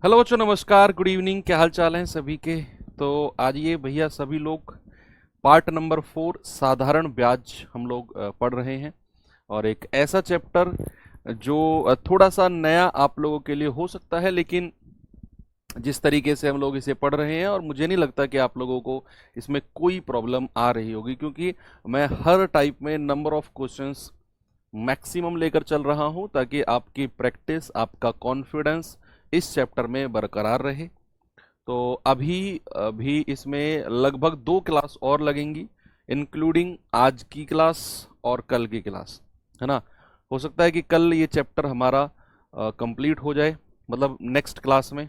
Hello बच्चों, नमस्कार, good evening. क्या हाल चाल हैं सभी के। तो आज ये भैया सभी लोग पार्ट नंबर 4 साधारण ब्याज हम लोग पढ़ रहे हैं। और एक ऐसा चैप्टर जो थोड़ा सा नया आप लोगों के लिए हो सकता है, लेकिन जिस तरीके से हम लोग इसे पढ़ रहे हैं, और मुझे नहीं लगता कि आप लोगों को इसमें कोई प्रॉब्लम आ रही होगी, क्योंकि मैं हर टाइप में नंबर ऑफ क्वेश्चंस मैक्सिमम लेकर चल रहा हूं, ताकि आपकी प्रैक्टिस, आपका कॉन्फिडेंस इस चैप्टर में बरकरार रहे। तो अभी अभी इसमें लगभग 2 क्लास और लगेंगी, इंक्लूडिंग आज की क्लास और कल की क्लास, है ना। हो सकता है कि कल ये चैप्टर हमारा कंप्लीट हो जाए, मतलब नेक्स्ट क्लास में।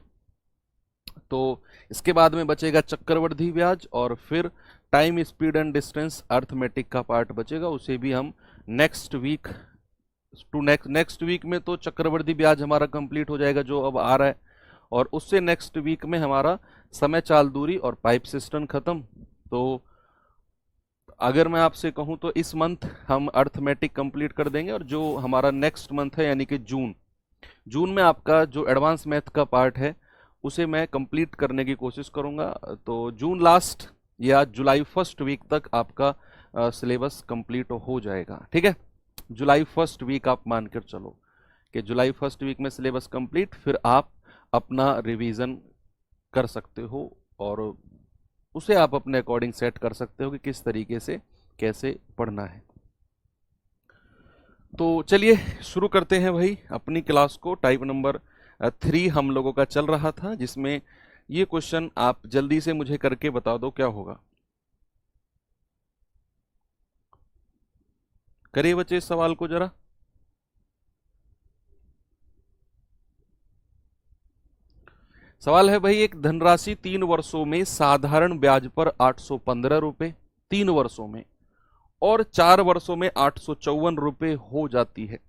तो इसके बाद में बचेगा चक्रवर्ती ब्याज, और फिर time, speed and distance arithmetic का पार्ट बचेगा, उसे भी हम next week to next week में तो चक्रवर्ती ब्याज हमारा कंप्लीट हो जाएगा, जो अब आ रहा है। और उससे नेक्स्ट वीक में हमारा समय चाल दूरी और पाइप सिस्टम खत्म। तो अगर मैं आपसे कहूं तो इस मंथ हम अर्थमेटिक कंप्लीट कर देंगे, और जो हमारा नेक्स्ट मंथ है यानी कि जून जून में आपका जो एडवांस मैथ का पार्ट है उसे मैं कंप्लीट करने की कोशिश करूंगा। तो जून लास्ट या जुलाई फर्स्ट वीक तक आपका सिलेबस कंप्लीट हो जाएगा, ठीक है। जुलाई फर्स्ट वीक आप मानकर चलो कि जुलाई फर्स्ट वीक में सिलेबस कंप्लीट, फिर आप अपना रिवीजन कर सकते हो, और उसे आप अपने अकॉर्डिंग सेट कर सकते हो कि किस तरीके से कैसे पढ़ना है। तो चलिए शुरू करते हैं भाई अपनी क्लास को। टाइप नंबर 3 हम लोगों का चल रहा था, जिसमें ये क्वेश्चन आप जल्दी से मुझे करके बता दो क्या होगा। करिए बच्चे इस सवाल को जरा। सवाल है भाई, एक धनराशि 3 वर्षों में साधारण ब्याज पर 815 रुपए 3 वर्षों में, और 4 वर्षों में 854 रुपए हो जाती है।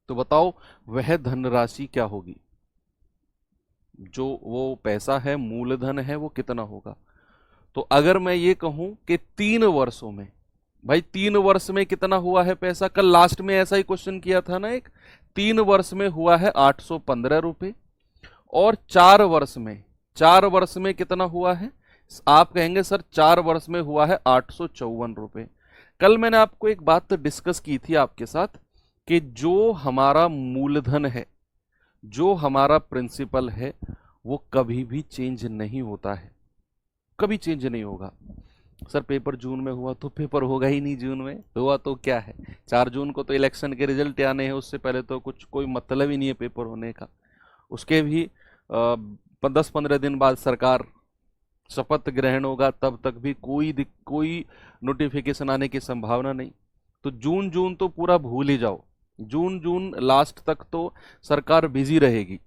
तो बताओ वह धनराशि क्या होगी। जो वो पैसा है, मूलधन है, वो कितना होगा। तो अगर मैं ये कहूं कि 3 वर्षों में, भाई 3 वर्ष में कितना हुआ है पैसा। कल लास्ट में ऐसा ही क्वेश्चन किया था ना एक। 3 वर्ष में हुआ है 815 रुपए, और 4 वर्ष में कितना हुआ है। आप कहेंगे सर 4 वर्ष में हुआ है 854 रुपए। कल मैंने आपको एक बात डिस्कस की थी आपके साथ कि जो हमारा मूलधन है, जो हमारा प्रिंसिपल है, वो कभी भी चेंज नहीं होता है, कभी चेंज नहीं होगा। सर पेपर जून में हुआ तो पेपर होगा ही नहीं, जून में हुआ तो क्या है। 4 जून को तो इलेक्शन के रिजल्ट आने हैं, उससे पहले तो कुछ कोई मतलब ही नहीं है पेपर होने का। उसके भी 10-15 दिन बाद सरकार शपथ ग्रहण होगा, तब तक भी कोई नोटिफिकेशन आने की संभावना नहीं। तो जून जून तो पूरा भूल ही जाओ। जून जून लास्ट तक तो सरकार बिजी रहेगी,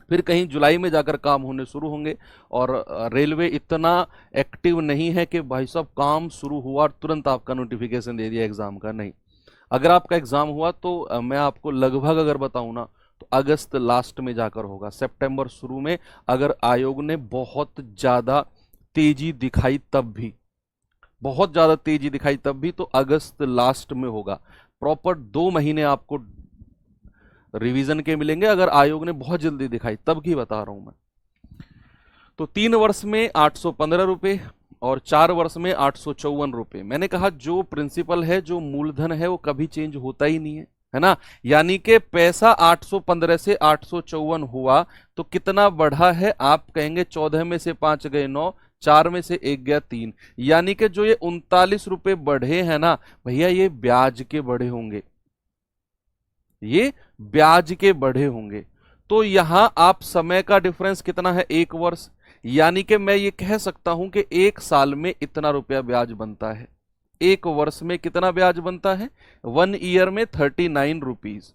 फिर कहीं जुलाई में जाकर काम होने शुरू होंगे। और रेलवे इतना एक्टिव नहीं है कि भाई साहब काम शुरू हुआ और तुरंत आपका नोटिफिकेशन दे दिया एग्जाम का, नहीं। अगर आपका एग्जाम हुआ तो मैं आपको लगभग अगर बताऊं ना, तो अगस्त लास्ट में जाकर होगा, सितंबर शुरू में। अगर आयोग ने बहुत ज्यादा तेजी दिखाई तब भी, बहुत ज्यादा तेजी दिखाई तब भी, तो अगस्त लास्ट में होगा। प्रॉपर 2 महीने आपको रिवीजन के मिलेंगे, अगर आयोग ने बहुत जल्दी दिखाई तब की बता रहा हूं मैं। तो 3 वर्ष में 815 रुपए, और 4 वर्ष में 854 रुपए। मैंने कहा जो प्रिंसिपल है, जो मूलधन है, वो कभी चेंज होता ही नहीं है ना। यानी कि पैसा 815 से 854 हुआ, तो कितना बढ़ा है। आप कहेंगे 14 में से 5 गए 9, 4 में से 1 गया 3, यानी कि जो ये 39 रुपए बढ़े हैं ना भैया, ये ब्याज के बढ़े होंगे, ये ब्याज के बढ़े होंगे। तो यहां आप समय का डिफरेंस कितना है, 1 वर्ष। यानी कि मैं ये कह सकता हूं कि 1 साल में इतना रुपया ब्याज बनता है, 1 वर्ष में कितना ब्याज बनता है, 1 ईयर में 39 रुपीज,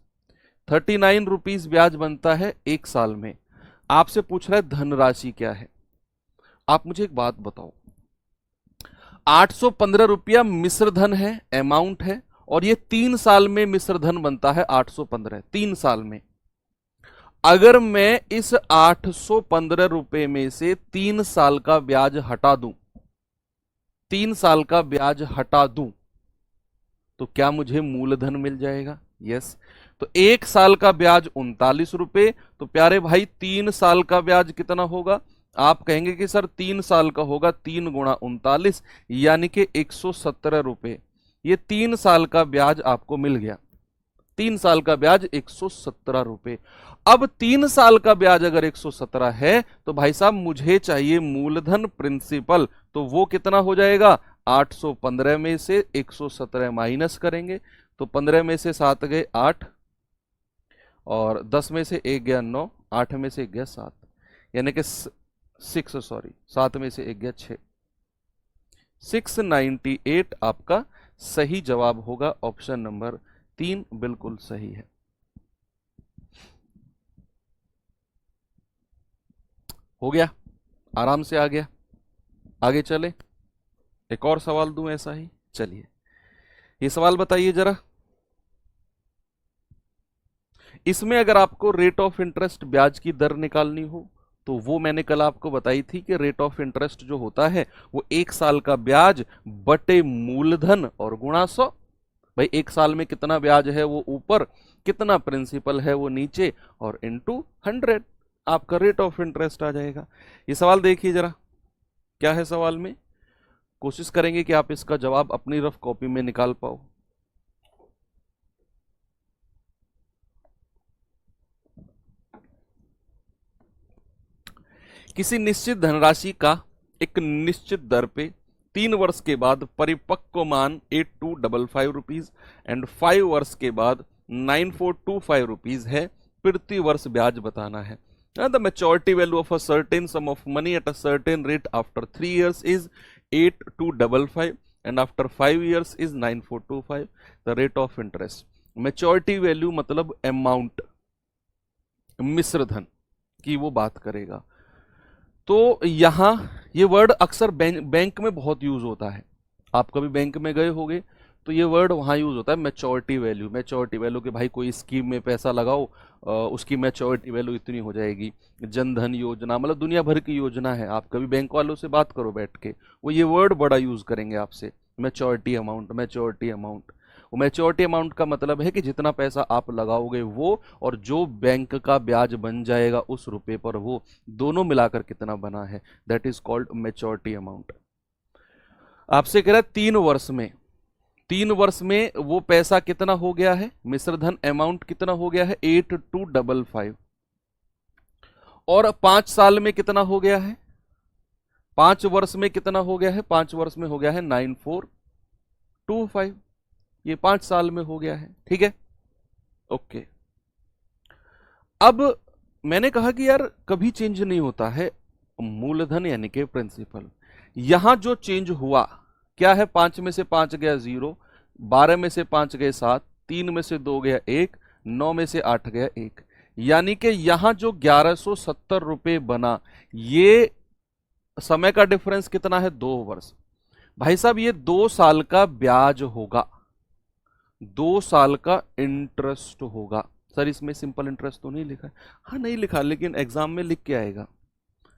39 रुपीज ब्याज बनता है 1 साल में। आपसे पूछ रहा है धनराशि क्या है। आप मुझे एक बात बताओ, 815 रुपया मिश्र धन है, अमाउंट है, और ये 3 साल में मिश्र धन बनता है 815, 3 साल में। अगर मैं इस 815 रुपए में से 3 साल का ब्याज हटा दूं, 3 साल का ब्याज हटा दूं, तो क्या मुझे मूलधन मिल जाएगा? यस। तो 1 साल का ब्याज 39 रुपए, तो प्यारे भाई 3 साल का ब्याज कितना होगा? आप कहेंगे कि सर 3 साल का होगा 3 × 39 यानी कि 117 रुपए। ये 3 साल का ब्याज आपको मिल गया, 3 साल का ब्याज 117 रुपए। अब 3 साल का ब्याज अगर 117 है तो भाई साहब मुझे चाहिए मूलधन प्रिंसिपल, तो वो कितना हो जाएगा? 815 में से 117 माइनस करेंगे तो 15 में से 7 गए 8 और 10 में से 1 गया 9, 8 में से 1 गया 7, यानी कि 7 में से 1 गया 6। 698 आपका सही जवाब होगा। ऑप्शन नंबर 3 बिल्कुल सही है। हो गया, आराम से आ गया। आगे चले, एक और सवाल दूं ऐसा ही। चलिए ये सवाल बताइए जरा। इसमें अगर आपको रेट ऑफ इंटरेस्ट ब्याज की दर निकालनी हो तो वो मैंने कल आपको बताई थी कि रेट ऑफ इंटरेस्ट जो होता है वो 1 साल का ब्याज बटे मूलधन और गुणा 100। भाई 1 साल में कितना ब्याज है वो ऊपर, कितना प्रिंसिपल है वो नीचे, और इनटू 100 आपका रेट ऑफ इंटरेस्ट आ जाएगा। ये सवाल देखिए जरा, क्या है सवाल में। कोशिश करेंगे कि आप इसका जवाब अपनी रफ कॉपी में निकाल पाओ। किसी निश्चित धनराशि का एक निश्चित दर पे 3 वर्ष के बाद परिपक्व मान 8255 रुपीज एंड 5 वर्ष के बाद 9425 है, प्रति वर्ष ब्याज बताना है। The maturity value of a certain some of money at a certain rate after 3 years is 8255 and after 5 years is 9425। The rate of interest, maturity value मतलब अमाउंट, मिश्र धन की वो बात करेगा। तो यहां ये वर्ड अक्सर बैंक में बहुत यूज होता है। आप कभी बैंक में गए होंगे तो ये वर्ड वहां यूज होता है, मैच्योरिटी वैल्यू। मैच्योरिटी वैल्यू कि भाई कोई स्कीम में पैसा लगाओ, उसकी मैच्योरिटी वैल्यू इतनी हो जाएगी। जन धन योजना, मतलब दुनिया भर की योजना है। आप कभी बैंक वालों से बात करो बैठ के, वो ये वर्ड बड़ा यूज करेंगे आपसे, मैच्योरिटी अमाउंट, मैच्योरिटी अमाउंट। वो मैच्योरिटी अमाउंट का मतलब है कि जितना पैसा आप लगाओगे वो, और जो बैंक का ब्याज बन जाएगा उस रुपए पर, वो दोनों मिलाकर कितना बना है, that is called maturity amount. आपसे कह रहा है 3 वर्ष में, 3 वर्ष में वो पैसा कितना हो गया है, मिश्रधन अमाउंट कितना हो गया है 8255, और 5 साल में कितना हो गया है, 5 वर्ष में कितना हो गया है, 5 वर्ष में हो गया है 9425। ये 5 साल में हो गया है, ठीक है, ओके। अब मैंने कहा कि यार कभी चेंज नहीं होता है मूलधन यानी कि प्रिंसिपल। यहां जो चेंज हुआ क्या है, 5 में से 5 गया 0, 12 में से 5 गए 7, 3 में से 2 गया 1, 9 में से 8 गया 1, यानी कि यहां जो 1170 रुपए बना, ये समय का डिफरेंस कितना है, 2 वर्ष। भाई साहब ये 2 साल का ब्याज होगा, 2 साल का इंटरेस्ट होगा। सर इसमें सिंपल इंटरेस्ट तो नहीं लिखा है? हाँ नहीं लिखा, लेकिन एग्जाम में लिख के आएगा,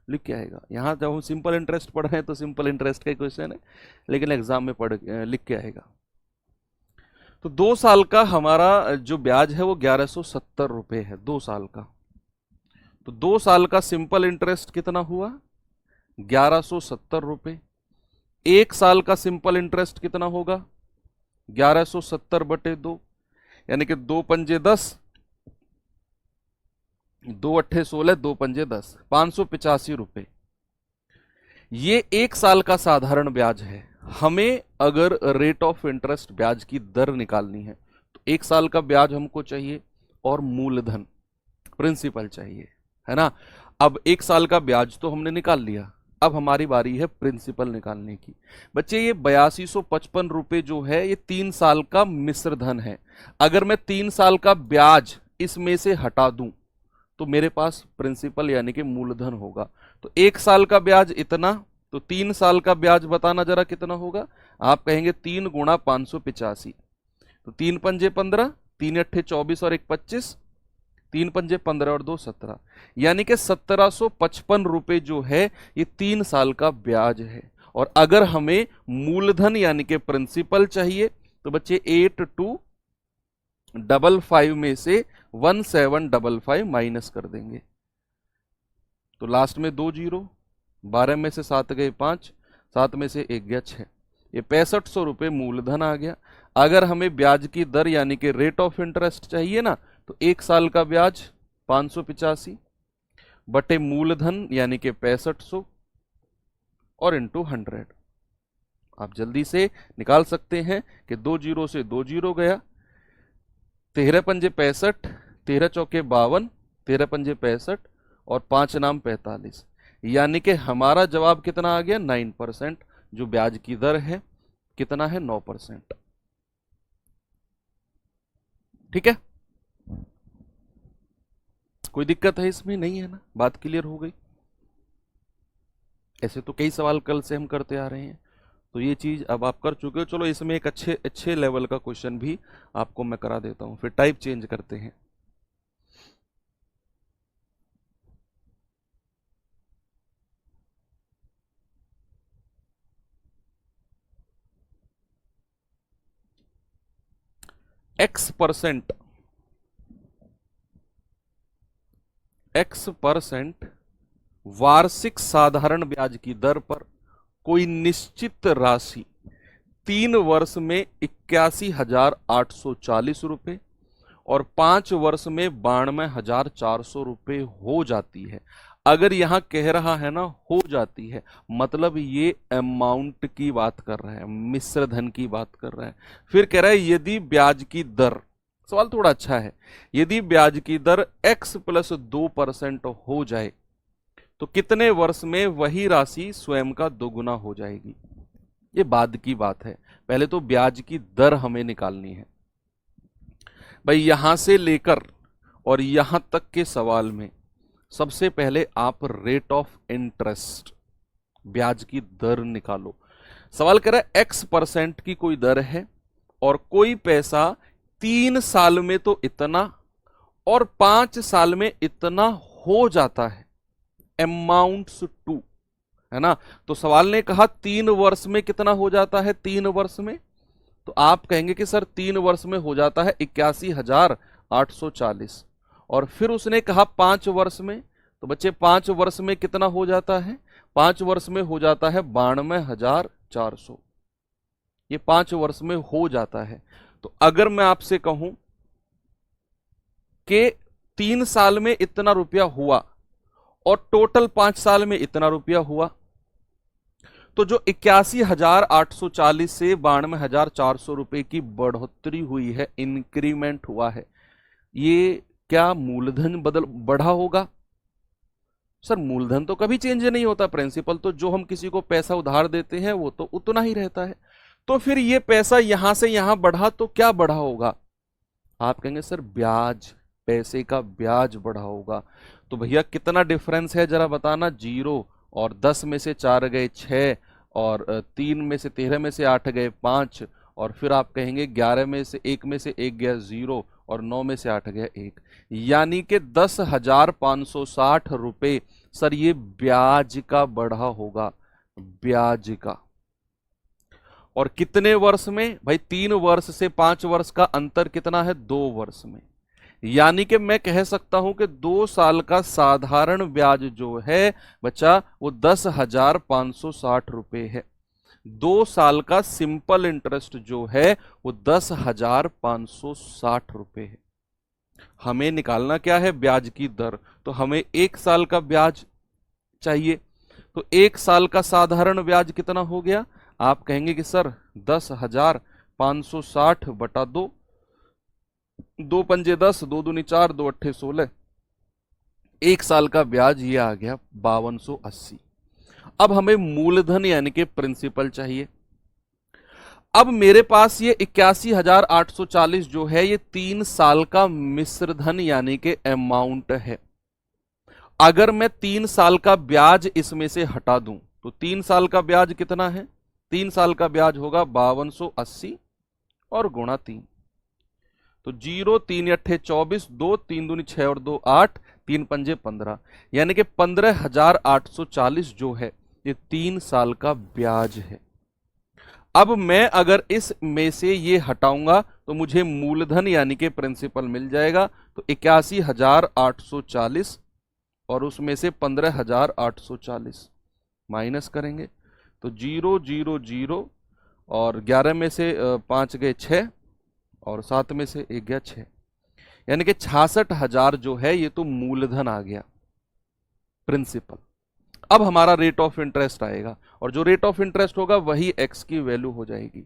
लिख के आएगा। यहाँ जब हम सिंपल इंटरेस्ट पढ़ रहे हैं तो सिंपल इंटरेस्ट का क्वेश्चन है, लेकिन एग्जाम में लिख के आएगा। तो 2 साल का हमारा जो ब्याज है वो 1170 रुपए है, 2 साल का। तो 2 साल का सिंपल इंटरेस्ट कितना हुआ, 1170 रुपए। 1 साल का सिंपल इंटरेस्ट कितना होगा, 1170 बटे 2, यानी कि 2 पंजे 10, 2 अट्ठे 16, 2 पंजे 10, 585 रुपए। ये 1 साल का साधारण ब्याज है। हमें अगर रेट ऑफ इंटरेस्ट ब्याज की दर निकालनी है तो 1 साल का ब्याज हमको चाहिए और मूलधन प्रिंसिपल चाहिए, है ना। अब 1 साल का ब्याज तो हमने निकाल लिया, अब हमारी बारी है प्रिंसिपल निकालने की। बच्चे ये 8255 रुपए जो है ये 3 साल का मिश्र धन है। अगर मैं 3 साल का ब्याज इसमें से हटा दूं तो मेरे पास प्रिंसिपल यानी कि मूलधन होगा। तो 1 साल का ब्याज इतना, तो 3 साल का ब्याज बताना जरा कितना होगा। आप कहेंगे 3 गुणा 585, तो 3 पंजे 15, 3 अट्ठे 24 और 1 25, 3 पंजे 15 और 2 17, यानी कि 1755 रुपए जो है ये 3 साल का ब्याज है। और अगर हमें मूलधन यानी कि प्रिंसिपल चाहिए तो बच्चे 8255 में से 1755 माइनस कर देंगे, तो लास्ट में 2 जीरो, 12 में से 7 गए 5, 7 में से 1 गया 6, ये 6500 रुपये मूलधन आ गया। अगर हमें ब्याज की दर यानी कि रेट ऑफ इंटरेस्ट चाहिए ना, तो 1 साल का ब्याज 585 बटे मूलधन यानी कि 6500 और इंटू 100। आप जल्दी से निकाल सकते हैं कि 2 जीरो से 2 जीरो गया, 13 पंजे 65, 13 चौके 52, 13 पंजे 65 और 5 नाम 45, यानी कि हमारा जवाब कितना आ गया 9%। जो ब्याज की दर है कितना है 9%। ठीक है, कोई दिक्कत है इसमें? नहीं है ना, बात क्लियर हो गई। ऐसे तो कई सवाल कल से हम करते आ रहे हैं, तो ये चीज अब आप कर चुके हो। चलो इसमें एक अच्छे लेवल का क्वेश्चन भी आपको मैं करा देता हूं, फिर टाइप चेंज करते हैं। x% वार्षिक साधारण ब्याज की दर पर कोई निश्चित राशि 3 वर्ष में 81,840 रुपए और 5 वर्ष में 92,400 रुपए हो जाती है। अगर यहां कह रहा है ना हो जाती है, मतलब ये अमाउंट की बात कर रहा है, मिश्र धन की बात कर रहा है। फिर कह रहा है यदि ब्याज की दर, सवाल थोड़ा अच्छा है, यदि ब्याज की दर x + 2% हो जाए तो कितने वर्ष में वही राशि स्वयं का दोगुना हो जाएगी। ये बाद की बात है, पहले तो ब्याज की दर हमें निकालनी है। भाई यहां से लेकर और यहां तक के सवाल में सबसे पहले आप रेट ऑफ इंटरेस्ट, ब्याज की दर निकालो। सवाल कर रहा है x% की कोई दर है और कोई पैसा 3 साल में तो इतना और 5 साल में इतना हो जाता है, अमाउंट्स टू, है ना। तो सवाल ने कहा 3 वर्ष में कितना हो जाता है, 3 वर्ष में, तो आप कहेंगे कि सर 3 वर्ष में हो जाता है 81,840। और फिर उसने कहा 5 वर्ष में, तो बच्चे 5 वर्ष में कितना हो जाता है, 5 वर्ष में हो जाता है 92,400। ये 5 वर्ष में हो जाता है। तो अगर मैं आपसे कहूं कि 3 साल में इतना रुपया हुआ और टोटल 5 साल में इतना रुपया हुआ, तो जो 81,840 से 92,400 रुपए की बढ़ोतरी हुई है, इंक्रीमेंट हुआ है, ये क्या मूलधन बढ़ा होगा? सर मूलधन तो कभी चेंज नहीं होता, प्रिंसिपल तो जो हम किसी को पैसा उधार देते हैं वो तो उतना ही रहता है। तो फिर ये पैसा यहां से यहां बढ़ा तो क्या बढ़ा होगा? आप कहेंगे सर ब्याज, पैसे का ब्याज बढ़ा होगा। तो भैया कितना डिफरेंस है जरा बताना, 0 और 10 में से 4 गए 6 और 3 में से 13 में से 8 गए 5 और फिर आप कहेंगे 11 में से 1 गया 0 और 9 में से 8 गया 1, यानी कि 10,560 रुपए सर ये ब्याज का बढ़ा होगा, ब्याज का। और कितने वर्ष में? भाई 3 वर्ष से 5 वर्ष का अंतर कितना है, 2 वर्ष में। यानी कि मैं कह सकता हूं कि 2 साल का साधारण ब्याज जो है बच्चा वो 10,560 रुपए है। 2 साल का सिंपल इंटरेस्ट जो है वो 10,560 रुपए है। हमें निकालना क्या है, ब्याज की दर। तो हमें 1 साल का ब्याज चाहिए, तो 1 साल का साधारण ब्याज कितना हो गया? आप कहेंगे कि सर 10,560 बटा 2, 2 पंजे 10, 2 दूनी 4, 2 अट्ठे 16, 1 साल का ब्याज ये आ गया 5280। अब हमें मूलधन यानी कि प्रिंसिपल चाहिए। अब मेरे पास ये 81,840 जो है ये 3 साल का मिश्रधन यानी कि अमाउंट है। अगर मैं 3 साल का ब्याज इसमें से हटा दूं तो 3 साल का ब्याज कितना है? 3 साल का ब्याज होगा 5280 और गुणा 3, तो 0 3 अट्ठे 24, 2 3 दूनी 6 और 2 8, 3 पंजे 15, यानी कि 15,840 जो है ये 3 साल का ब्याज है। अब मैं अगर इस में से ये हटाऊंगा तो मुझे मूलधन यानी कि प्रिंसिपल मिल जाएगा। तो 81,840 और उसमें से 15,840 माइनस करेंगे तो 0 0 0 और 11 में से 5 गए 6 और 7 में से 1 गया 6, यानी कि 66,000 जो है ये तो मूलधन आ गया, प्रिंसिपल। अब हमारा रेट ऑफ इंटरेस्ट आएगा और जो रेट ऑफ इंटरेस्ट होगा वही एक्स की वैल्यू हो जाएगी।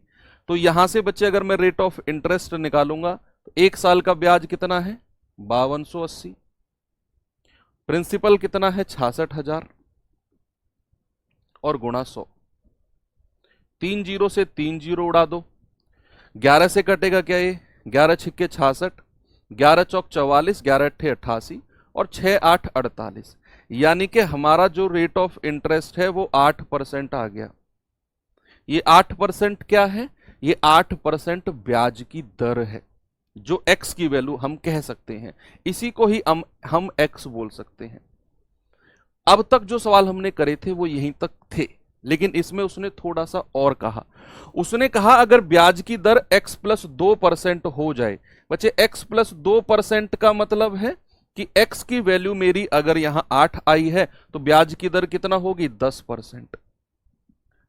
तो यहां से बच्चे अगर मैं रेट ऑफ इंटरेस्ट निकालूंगा तो 1 साल का ब्याज कितना है 5280, प्रिंसिपल कितना है 66,000 और गुणा 100, 3 जीरो से 3 जीरो उड़ा दो, 11 से कटेगा क्या ये 11 छिक्के 66, 11 चौक 44, 11 अट्ठे 88 और 6 8 48, यानी कि हमारा जो रेट ऑफ इंटरेस्ट है वो 8% आ गया। ये 8% क्या है, ये 8% ब्याज की दर है, जो एक्स की वैल्यू हम कह सकते हैं, इसी को ही हम एक्स बोल सकते हैं। अब तक जो सवाल हमने करे थे वो यहीं तक थे, लेकिन इसमें उसने थोड़ा सा और कहा। उसने कहा अगर ब्याज की दर x प्लस 2% हो जाए, बच्चे x प्लस 2% का मतलब है कि x की वैल्यू मेरी अगर यहां 8 आई है तो ब्याज की दर कितना होगी 10%,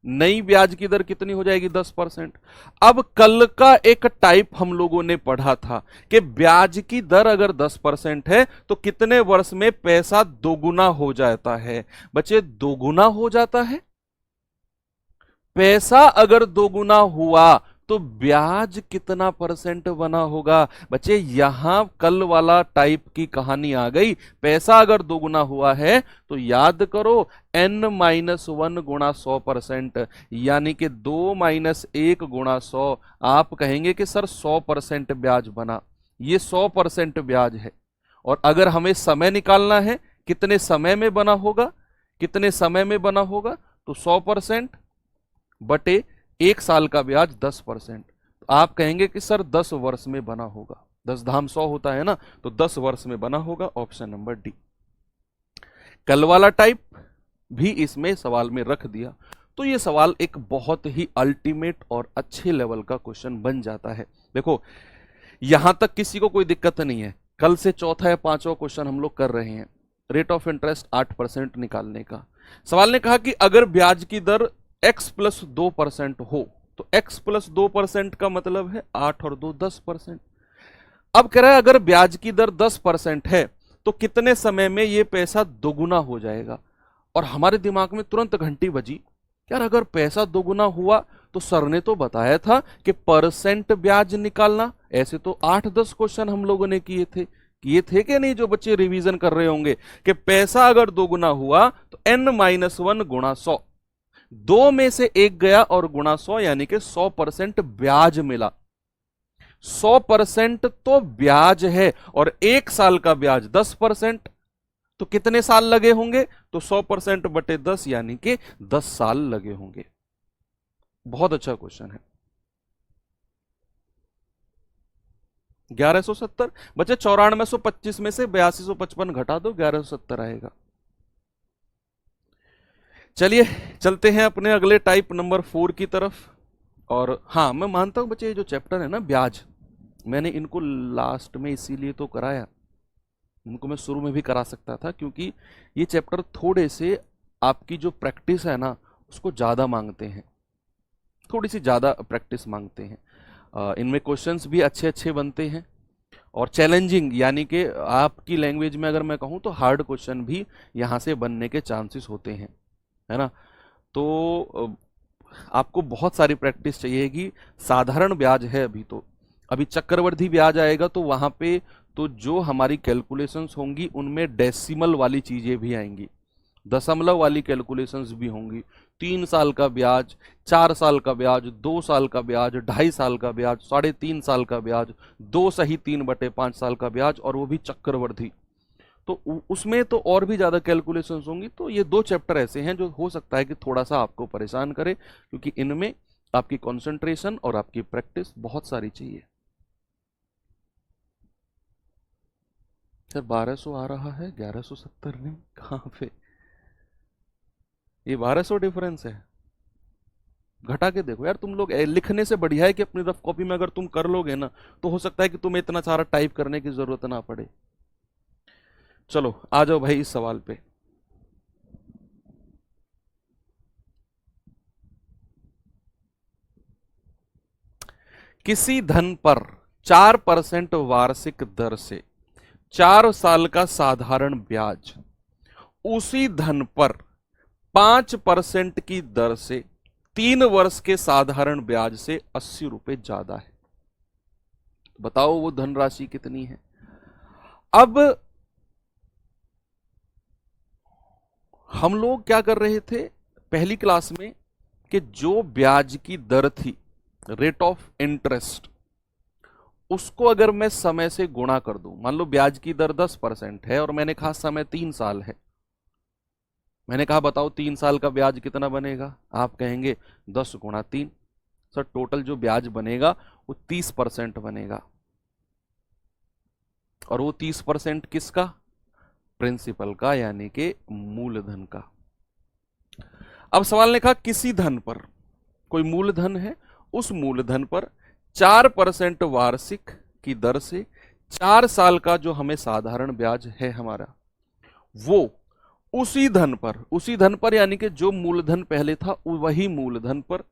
नई ब्याज की दर कितनी हो जाएगी 10%। अब कल का एक टाइप हम लोगों ने पढ़ा था कि ब्याज की दर अगर 10% है तो कितने वर्ष में पैसा दोगुना हो जाता है, बच्चे दोगुना हो जाता है। पैसा अगर दोगुना हुआ तो ब्याज कितना परसेंट बना होगा, बच्चे यहां कल वाला टाइप की कहानी आ गई। पैसा अगर दोगुना हुआ है तो याद करो n-1 गुणा 100%, यानी कि 2 - 1 गुणा 100। आप कहेंगे कि सर 100% ब्याज बना, ये 100% ब्याज है। और अगर हमें समय निकालना है कितने समय में बना होगा, कितने समय में बना होगा, तो 100% बटे 1 साल का ब्याज 10%। तो आप कहेंगे कि सर 10 वर्ष में बना होगा, 10 धाम 100 होता है ना, तो 10 वर्ष में बना होगा, ऑप्शन नंबर डी। कल वाला टाइप भी इसमें सवाल में रख दिया, तो ये सवाल एक बहुत ही अल्टीमेट और अच्छे लेवल का क्वेश्चन बन जाता है। देखो यहां तक किसी को कोई दिक्कत नहीं है, कल से चौथा या पांचवा क्वेश्चन हम लोग कर रहे हैं रेट ऑफ इंटरेस्ट 8% निकालने का। सवाल ने कहा कि अगर ब्याज की दर x प्लस 2% हो, तो x प्लस 2% का मतलब है 8 और 2 10%। अब कह रहा है अगर ब्याज की दर 10% है तो कितने समय में यह पैसा दोगुना हो जाएगा। और हमारे दिमाग में तुरंत घंटी बजी, यार अगर पैसा दोगुना हुआ तो सर ने तो बताया था कि परसेंट ब्याज निकालना। ऐसे तो 8-10 क्वेश्चन हम लोगों ने किए थे कि नहीं, जो बच्चे रिवीजन कर रहे होंगे, कि पैसा अगर दोगुना हुआ तो n-1 गुणा 100, 2 में से 1 गया और गुणा 100, यानी कि 100% ब्याज मिला। 100% तो ब्याज है और 1 साल का ब्याज 10%, तो कितने साल लगे होंगे, तो 100% बटे 10 यानी कि 10 साल लगे होंगे। बहुत अच्छा क्वेश्चन है। 1170 बच्चे, 9425 में से 8255 घटा दो, 1170 आएगा। चलिए चलते हैं अपने अगले टाइप नंबर 4 की तरफ। और हाँ, मैं मानता हूं बच्चे ये जो चैप्टर है ना ब्याज, मैंने इनको लास्ट में इसीलिए तो कराया, इनको मैं शुरू में भी करा सकता था, क्योंकि ये चैप्टर थोड़े से आपकी जो प्रैक्टिस है ना उसको ज़्यादा मांगते हैं, थोड़ी सी ज़्यादा प्रैक्टिस मांगते हैं। इनमें क्वेश्चंस भी अच्छे अच्छे बनते हैं और चैलेंजिंग, यानी कि आपकी लैंग्वेज में अगर मैं कहूँ तो हार्ड क्वेश्चन भी यहाँ से बनने के चांसेस होते हैं, है ना। तो आपको बहुत सारी प्रैक्टिस चाहिएगी। साधारण ब्याज है अभी, तो अभी चक्रवृद्धि ब्याज आएगा तो वहां पे तो जो हमारी कैलकुलेशंस होंगी उनमें डेसिमल वाली चीजें भी आएंगी, दशमलव वाली कैलकुलेशंस भी होंगी। 3 साल का ब्याज, 4 साल का ब्याज, 2 साल का ब्याज, 2.5 साल का ब्याज, 3.5 साल का ब्याज, 2 सही 3/5 साल का ब्याज, और वो भी चक्रवृद्धि। तो उसमें तो और भी ज्यादा कैलकुलेशंस होंगी। तो ये 2 चैप्टर ऐसे हैं जो हो सकता है कि थोड़ा सा आपको परेशान करे, क्योंकि इनमें आपकी कंसंट्रेशन और आपकी प्रैक्टिस बहुत सारी चाहिए। सर 1200 आ रहा है, 1170 नहीं, कहाँ पे? ये 1200 डिफरेंस है। घटा के देखो यार, तुम लोग लिखने से बढ़िया है कि अपनी रफ कॉपी में अगर तुम कर लोगे ना तो हो सकता है कि तुम्हें इतना सारा टाइप करने की जरूरत ना पड़े। चलो आ जाओ भाई इस सवाल पे। किसी धन पर 4% वार्षिक दर से 4 साल का साधारण ब्याज उसी धन पर 5% की दर से 3 वर्ष के साधारण ब्याज से 80 रुपए ज्यादा है। बताओ वो धनराशि कितनी है। अब हम लोग क्या कर रहे थे पहली क्लास में कि जो ब्याज की दर थी, रेट ऑफ इंटरेस्ट, उसको अगर मैं समय से गुणा कर दूं, मान लो ब्याज की दर 10% है और मैंने कहा समय 3 साल है। मैंने कहा बताओ 3 साल का ब्याज कितना बनेगा। आप कहेंगे 10 × 3। सर टोटल जो ब्याज बनेगा वो 30% बनेगा। और वो 30% किसका? प्रिंसिपल का, यानी कि मूलधन का। अब सवाल ने कहा किसी धन पर, कोई मूलधन है, उस मूलधन पर 4% वार्षिक की दर से 4 साल का जो हमें साधारण ब्याज है हमारा, वो उसी धन पर यानी कि जो मूलधन पहले था वही मूलधन पर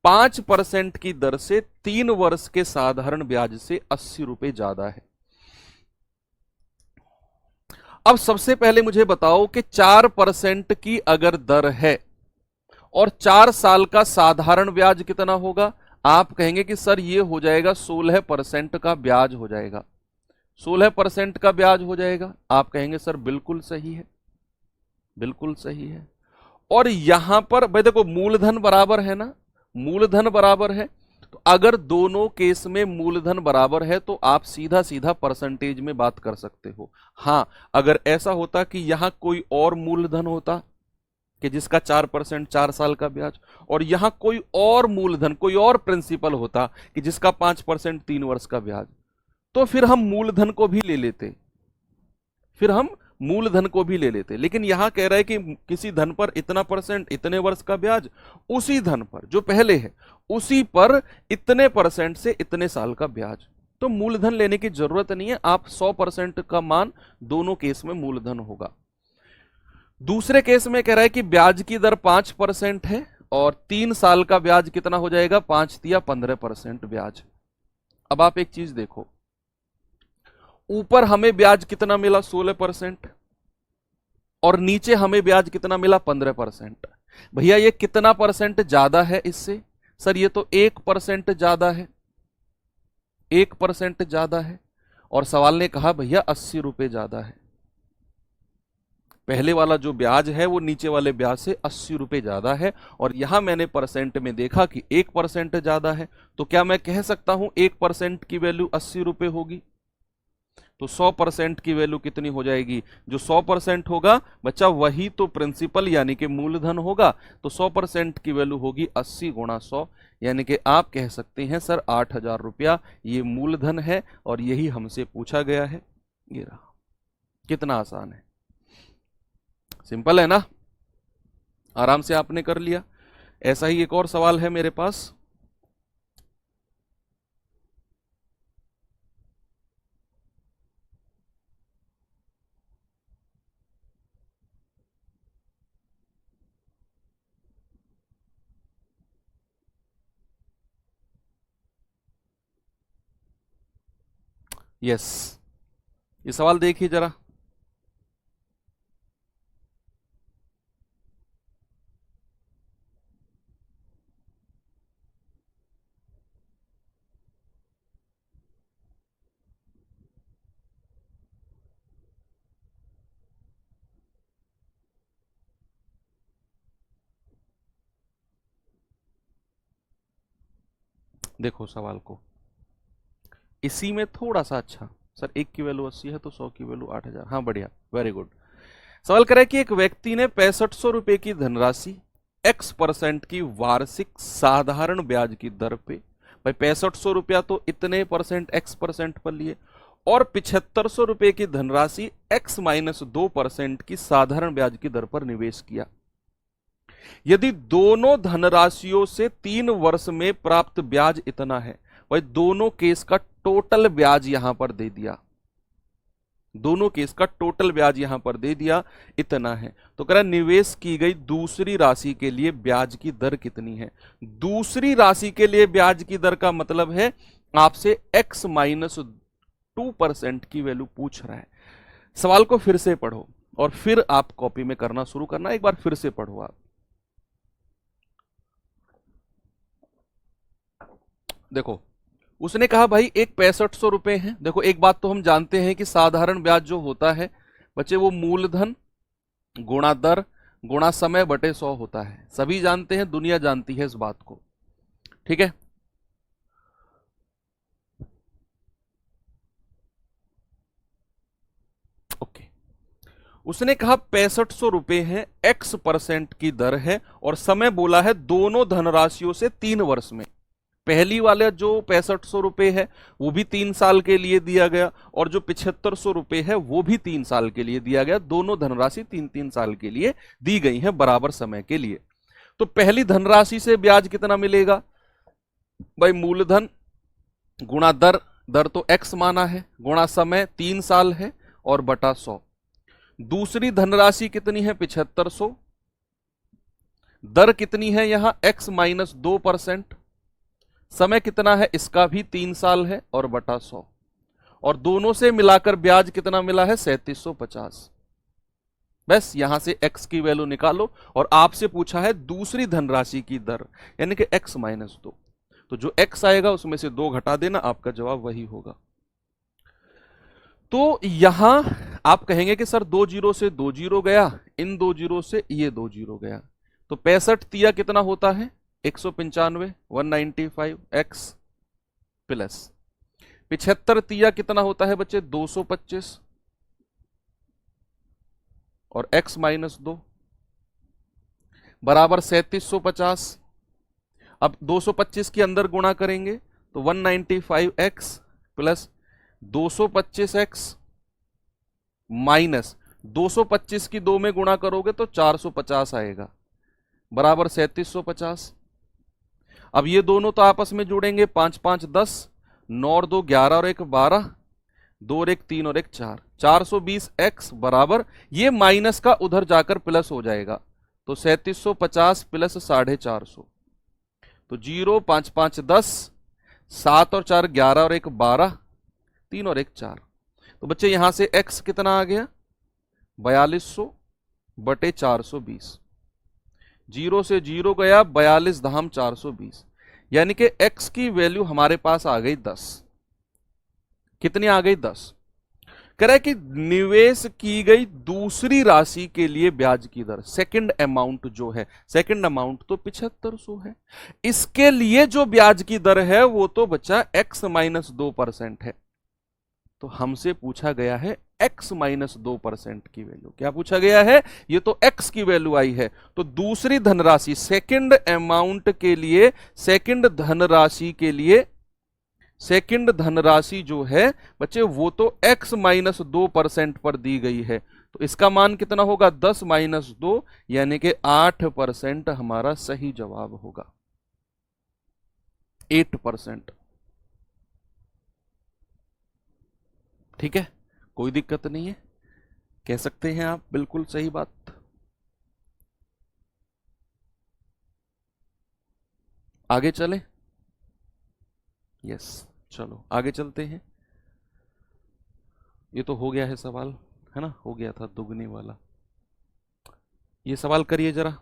5% की दर से 3 वर्ष के साधारण ब्याज से 80 रुपए ज्यादा है। अब सबसे पहले मुझे बताओ कि 4% की अगर दर है और 4 साल का साधारण ब्याज कितना होगा। आप कहेंगे कि सर ये हो जाएगा 16% का ब्याज हो जाएगा। 16% का ब्याज हो जाएगा। आप कहेंगे सर बिल्कुल सही है, बिल्कुल सही है। और यहां पर भाई देखो मूलधन बराबर है ना, मूलधन बराबर है, तो अगर दोनों केस में मूलधन बराबर है तो आप सीधा सीधा परसेंटेज में बात कर सकते हो। हां, अगर ऐसा होता कि यहां कोई और मूलधन होता कि जिसका 4% 4 साल का ब्याज, और यहां कोई और मूलधन, कोई और प्रिंसिपल होता कि जिसका 5% 3 वर्ष का ब्याज, तो फिर हम मूलधन को भी ले लेते, फिर हम मूलधन को भी ले लेते। लेकिन यहां कह रहा है कि किसी धन पर इतना परसेंट इतने वर्ष का ब्याज, उसी धन पर जो पहले है उसी पर इतने परसेंट से इतने साल का ब्याज, तो मूलधन लेने की जरूरत नहीं है। आप 100% का मान दोनों केस में मूलधन होगा। दूसरे केस में कह रहा है कि ब्याज की दर 5% है और 3 साल का ब्याज कितना हो जाएगा, 5×3 = 15% ब्याज। अब आप एक चीज देखो, ऊपर हमें ब्याज कितना मिला 16% और नीचे हमें ब्याज कितना मिला 15%। भैया ये कितना परसेंट ज्यादा है इससे? सर ये तो 1% ज्यादा है, 1% ज्यादा है। और सवाल ने कहा भैया 80 रुपए ज्यादा है। पहले वाला जो ब्याज है वो नीचे वाले ब्याज से 80 रुपए ज्यादा है, और यहां मैंने परसेंट में देखा कि 1% ज्यादा है। तो क्या मैं कह सकता हूं 1% की वैल्यू 80 रुपए होगी? तो 100% की वैल्यू कितनी हो जाएगी? जो 100% होगा बच्चा वही तो प्रिंसिपल यानी कि मूलधन होगा। तो 100% की वैल्यू होगी 80×100, यानी कि आप कह सकते हैं सर 8000 रुपया ये मूलधन है और यही हमसे पूछा गया है। ये रहा, कितना आसान है, सिंपल है ना, आराम से आपने कर लिया। ऐसा ही एक और सवाल है मेरे पास। यस, ये सवाल देखिए जरा। देखो सवाल को, इसी में थोड़ा सा अच्छा, सर 1 की वैल्यू 80 है तो 100 की वैल्यू 8000। हाँ बढ़िया, वेरी गुड। सवाल करे कि एक व्यक्ति ने 6500 रुपए की धनराशि X% की वार्षिक साधारण ब्याज की दर पे, भाई 6500 रुपया तो इतने परसेंट X% पर लिए, और 7500 रुपए की धनराशि X-2% की साधारण ब्याज की दर पर निवेश किया। यदि दोनों धनराशियों से 3 वर्ष में प्राप्त ब्याज इतना है, भाई दोनों केस का टोटल ब्याज यहां पर दे दिया, दोनों केस का टोटल ब्याज यहां पर दे दिया, इतना है। तो कह रहा निवेश की गई दूसरी राशि के लिए ब्याज की दर कितनी है। दूसरी राशि के लिए ब्याज की दर का मतलब है आपसे x माइनस 2% की वैल्यू पूछ रहा है। सवाल को फिर से पढ़ो और फिर आप कॉपी में करना शुरू करना, एक बार फिर से पढ़ो आप। देखो उसने कहा भाई एक 6500 रुपए है। देखो एक बात तो हम जानते हैं कि साधारण ब्याज जो होता है बच्चे वो मूलधन गुणा दर गुणा समय बटे 100 होता है, सभी जानते हैं, दुनिया जानती है इस बात को, ठीक है। ओके, उसने कहा 6500 रुपए है, x% की दर है और समय बोला है दोनों धनराशियों से 3 वर्ष में। पहली वाले जो 6500 रुपए है वो भी 3 साल के लिए दिया गया और जो 7500 रुपए है वो भी 3 साल के लिए दिया गया। दोनों धनराशि 3-3 साल के लिए दी गई है बराबर समय के लिए। तो पहली धनराशि से ब्याज कितना मिलेगा भाई, मूलधन गुणा दर, दर तो x माना है, गुणा समय 3 साल है और बटा 100। दूसरी धनराशि कितनी है 7500, दर कितनी है यहां x माइनस 2%, समय कितना है इसका भी 3 साल है और बटा 100 और दोनों से मिलाकर ब्याज कितना मिला है 3750। बस यहां से x की वैल्यू निकालो और आपसे पूछा है दूसरी धनराशि की दर यानी कि x माइनस 2, तो जो x आएगा उसमें से 2 घटा देना, आपका जवाब वही होगा। तो यहां आप कहेंगे कि सर 2 जीरो से 2 जीरो गया, इन 2 जीरो से ये 2 जीरो गया, तो 65 तिया कितना होता है 195 195 x प्लस 75 तिया कितना होता है बच्चे 225 और x माइनस 2 बराबर 3750। अब 225 के अंदर गुणा करेंगे तो 195x प्लस 225x माइनस 225 की 2 में गुणा करोगे तो 450 आएगा बराबर 3750। अब ये दोनों तो आपस में जुड़ेंगे, 5 5 10, 9 और 2 11 और 1 12, 2 और 1 3 और 1 4, 420x बराबर, ये माइनस का उधर जाकर प्लस हो जाएगा तो 3750 प्लस 450, तो 0 5 5 10, 7 और 4 11 और 1 12, 3 और 1 4। तो बच्चे यहां से x कितना आ गया 4200 बटे 420, 0 से 0 गया 42 धाम 420, यानी कि x की वैल्यू हमारे पास आ गई 10। कितनी आ गई 10। कह रहा है कि निवेश की गई दूसरी राशि के लिए ब्याज की दर, सेकंड अमाउंट जो है, सेकंड अमाउंट तो 7500 है, इसके लिए जो ब्याज की दर है वो तो बच्चा x माइनस 2% है। तो हमसे पूछा गया है x माइनस 2% की वैल्यू, क्या पूछा गया है, ये तो x की वैल्यू आई है, तो दूसरी धनराशि सेकंड अमाउंट के लिए, सेकंड धनराशि के लिए, सेकंड धनराशि जो है बच्चे वो तो x माइनस 2% पर दी गई है, तो इसका मान कितना होगा 10 माइनस 2 यानी कि 8% हमारा सही जवाब होगा, 8%। ठीक है, कोई दिक्कत नहीं है, कह सकते हैं आप, बिल्कुल सही बात। आगे चलें, यस चलो आगे चलते हैं। ये तो हो गया है सवाल, है ना, हो गया था दुगनी वाला। ये सवाल करिए जरा।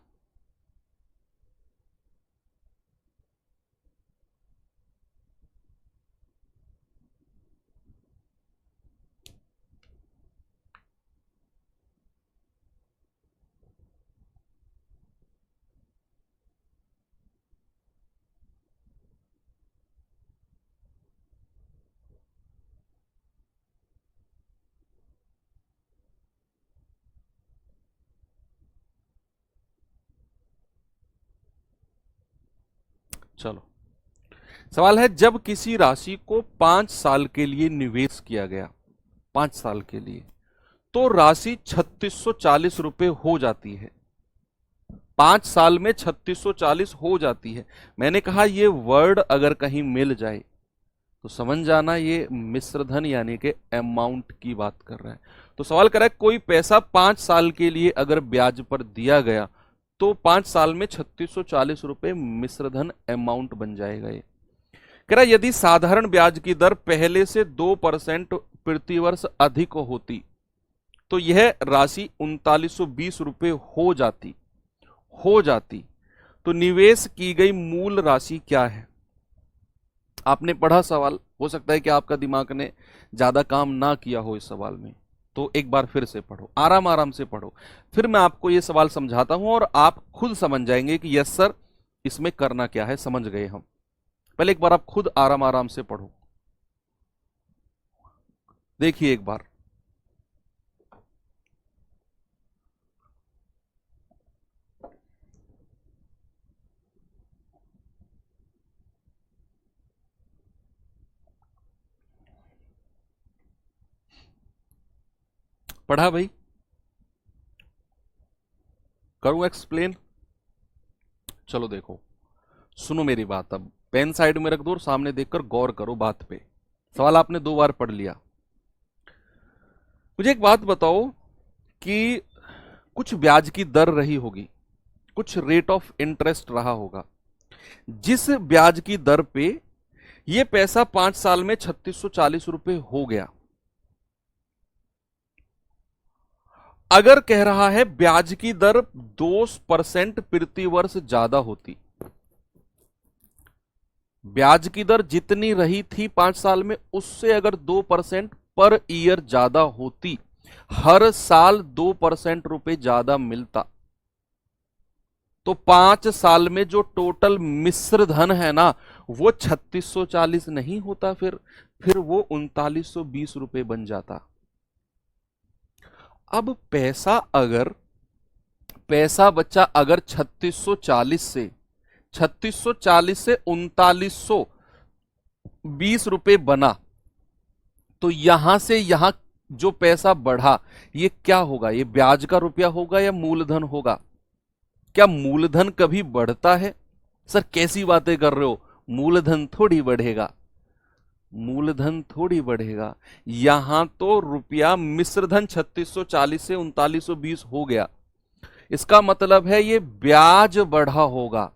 चलो सवाल है, जब किसी राशि को 5 साल के लिए निवेश किया गया, 5 साल के लिए, तो राशि 3640 रुपए हो जाती है। 5 साल में 3640 हो जाती है। मैंने कहा ये वर्ड अगर कहीं मिल जाए तो समझ जाना ये मिश्रधन यानी कि अमाउंट की बात कर रहा है। तो सवाल कर रहा है कोई पैसा 5 साल के लिए अगर ब्याज पर दिया गया तो 5 साल में 3640 रुपए मिश्रधन अमाउंट बन जाएगा। ये कह रहा है यदि साधारण ब्याज की दर पहले से 2% प्रतिवर्ष अधिक होती तो यह राशि 3920 रुपए हो जाती तो निवेश की गई मूल राशि क्या है। आपने पढ़ा सवाल, हो सकता है कि आपका दिमाग ने ज्यादा काम ना किया हो इस सवाल में, तो एक बार फिर से पढ़ो, आराम आराम से पढ़ो, फिर मैं आपको यह सवाल समझाता हूं और आप खुद समझ जाएंगे कि यस सर इसमें करना क्या है, समझ गए हम। पहले एक बार आप खुद आराम आराम से पढ़ो, देखिए एक बार। पढ़ा भाई? करूं एक्सप्लेन? चलो देखो, सुनो मेरी बात, अब पेन साइड में रख दो और सामने देखकर गौर करो बात पे। सवाल आपने 2 बार पढ़ लिया। मुझे एक बात बताओ कि कुछ ब्याज की दर रही होगी, कुछ रेट ऑफ इंटरेस्ट रहा होगा, जिस ब्याज की दर पे ये पैसा 5 साल में 3640 रुपए हो गया। अगर कह रहा है ब्याज की दर 2% प्रति वर्ष ज्यादा होती, ब्याज की दर जितनी रही थी 5 साल में उससे अगर 2% पर ईयर ज्यादा होती, हर साल 2% रुपए ज्यादा मिलता, तो 5 साल में जो टोटल मिश्र धन है ना वो 3640 नहीं होता, फिर वो 3920 रुपए बन जाता। अब पैसा बच्चा अगर 3640 से 3920 रुपए बना, तो यहां से यहां जो पैसा बढ़ा ये क्या होगा, ये ब्याज का रुपया होगा या मूलधन होगा? क्या मूलधन कभी बढ़ता है? सर कैसी बातें कर रहे हो, मूलधन थोड़ी बढ़ेगा, मूलधन थोड़ी बढ़ेगा। यहां तो रुपया मिश्रधन 3640 से 3920 हो गया, इसका मतलब है ये ब्याज बढ़ा होगा।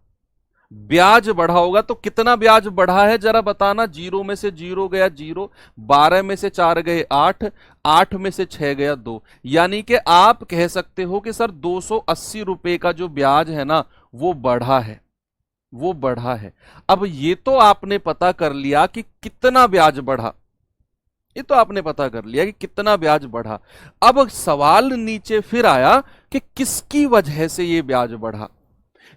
ब्याज बढ़ा होगा तो कितना ब्याज बढ़ा है जरा बताना। 0 में से 0 गया 0, 12 में से 4 गए 8, 8 में से 6 गया 2, यानी कि आप कह सकते हो कि सर 280 रुपए का जो ब्याज है ना वो बढ़ा है, वो बढ़ा है। अब ये तो आपने पता कर लिया कि कितना ब्याज बढ़ा, ये तो आपने पता कर लिया कि कितना ब्याज बढ़ा। अब सवाल नीचे फिर आया कि किसकी वजह से ये ब्याज बढ़ा।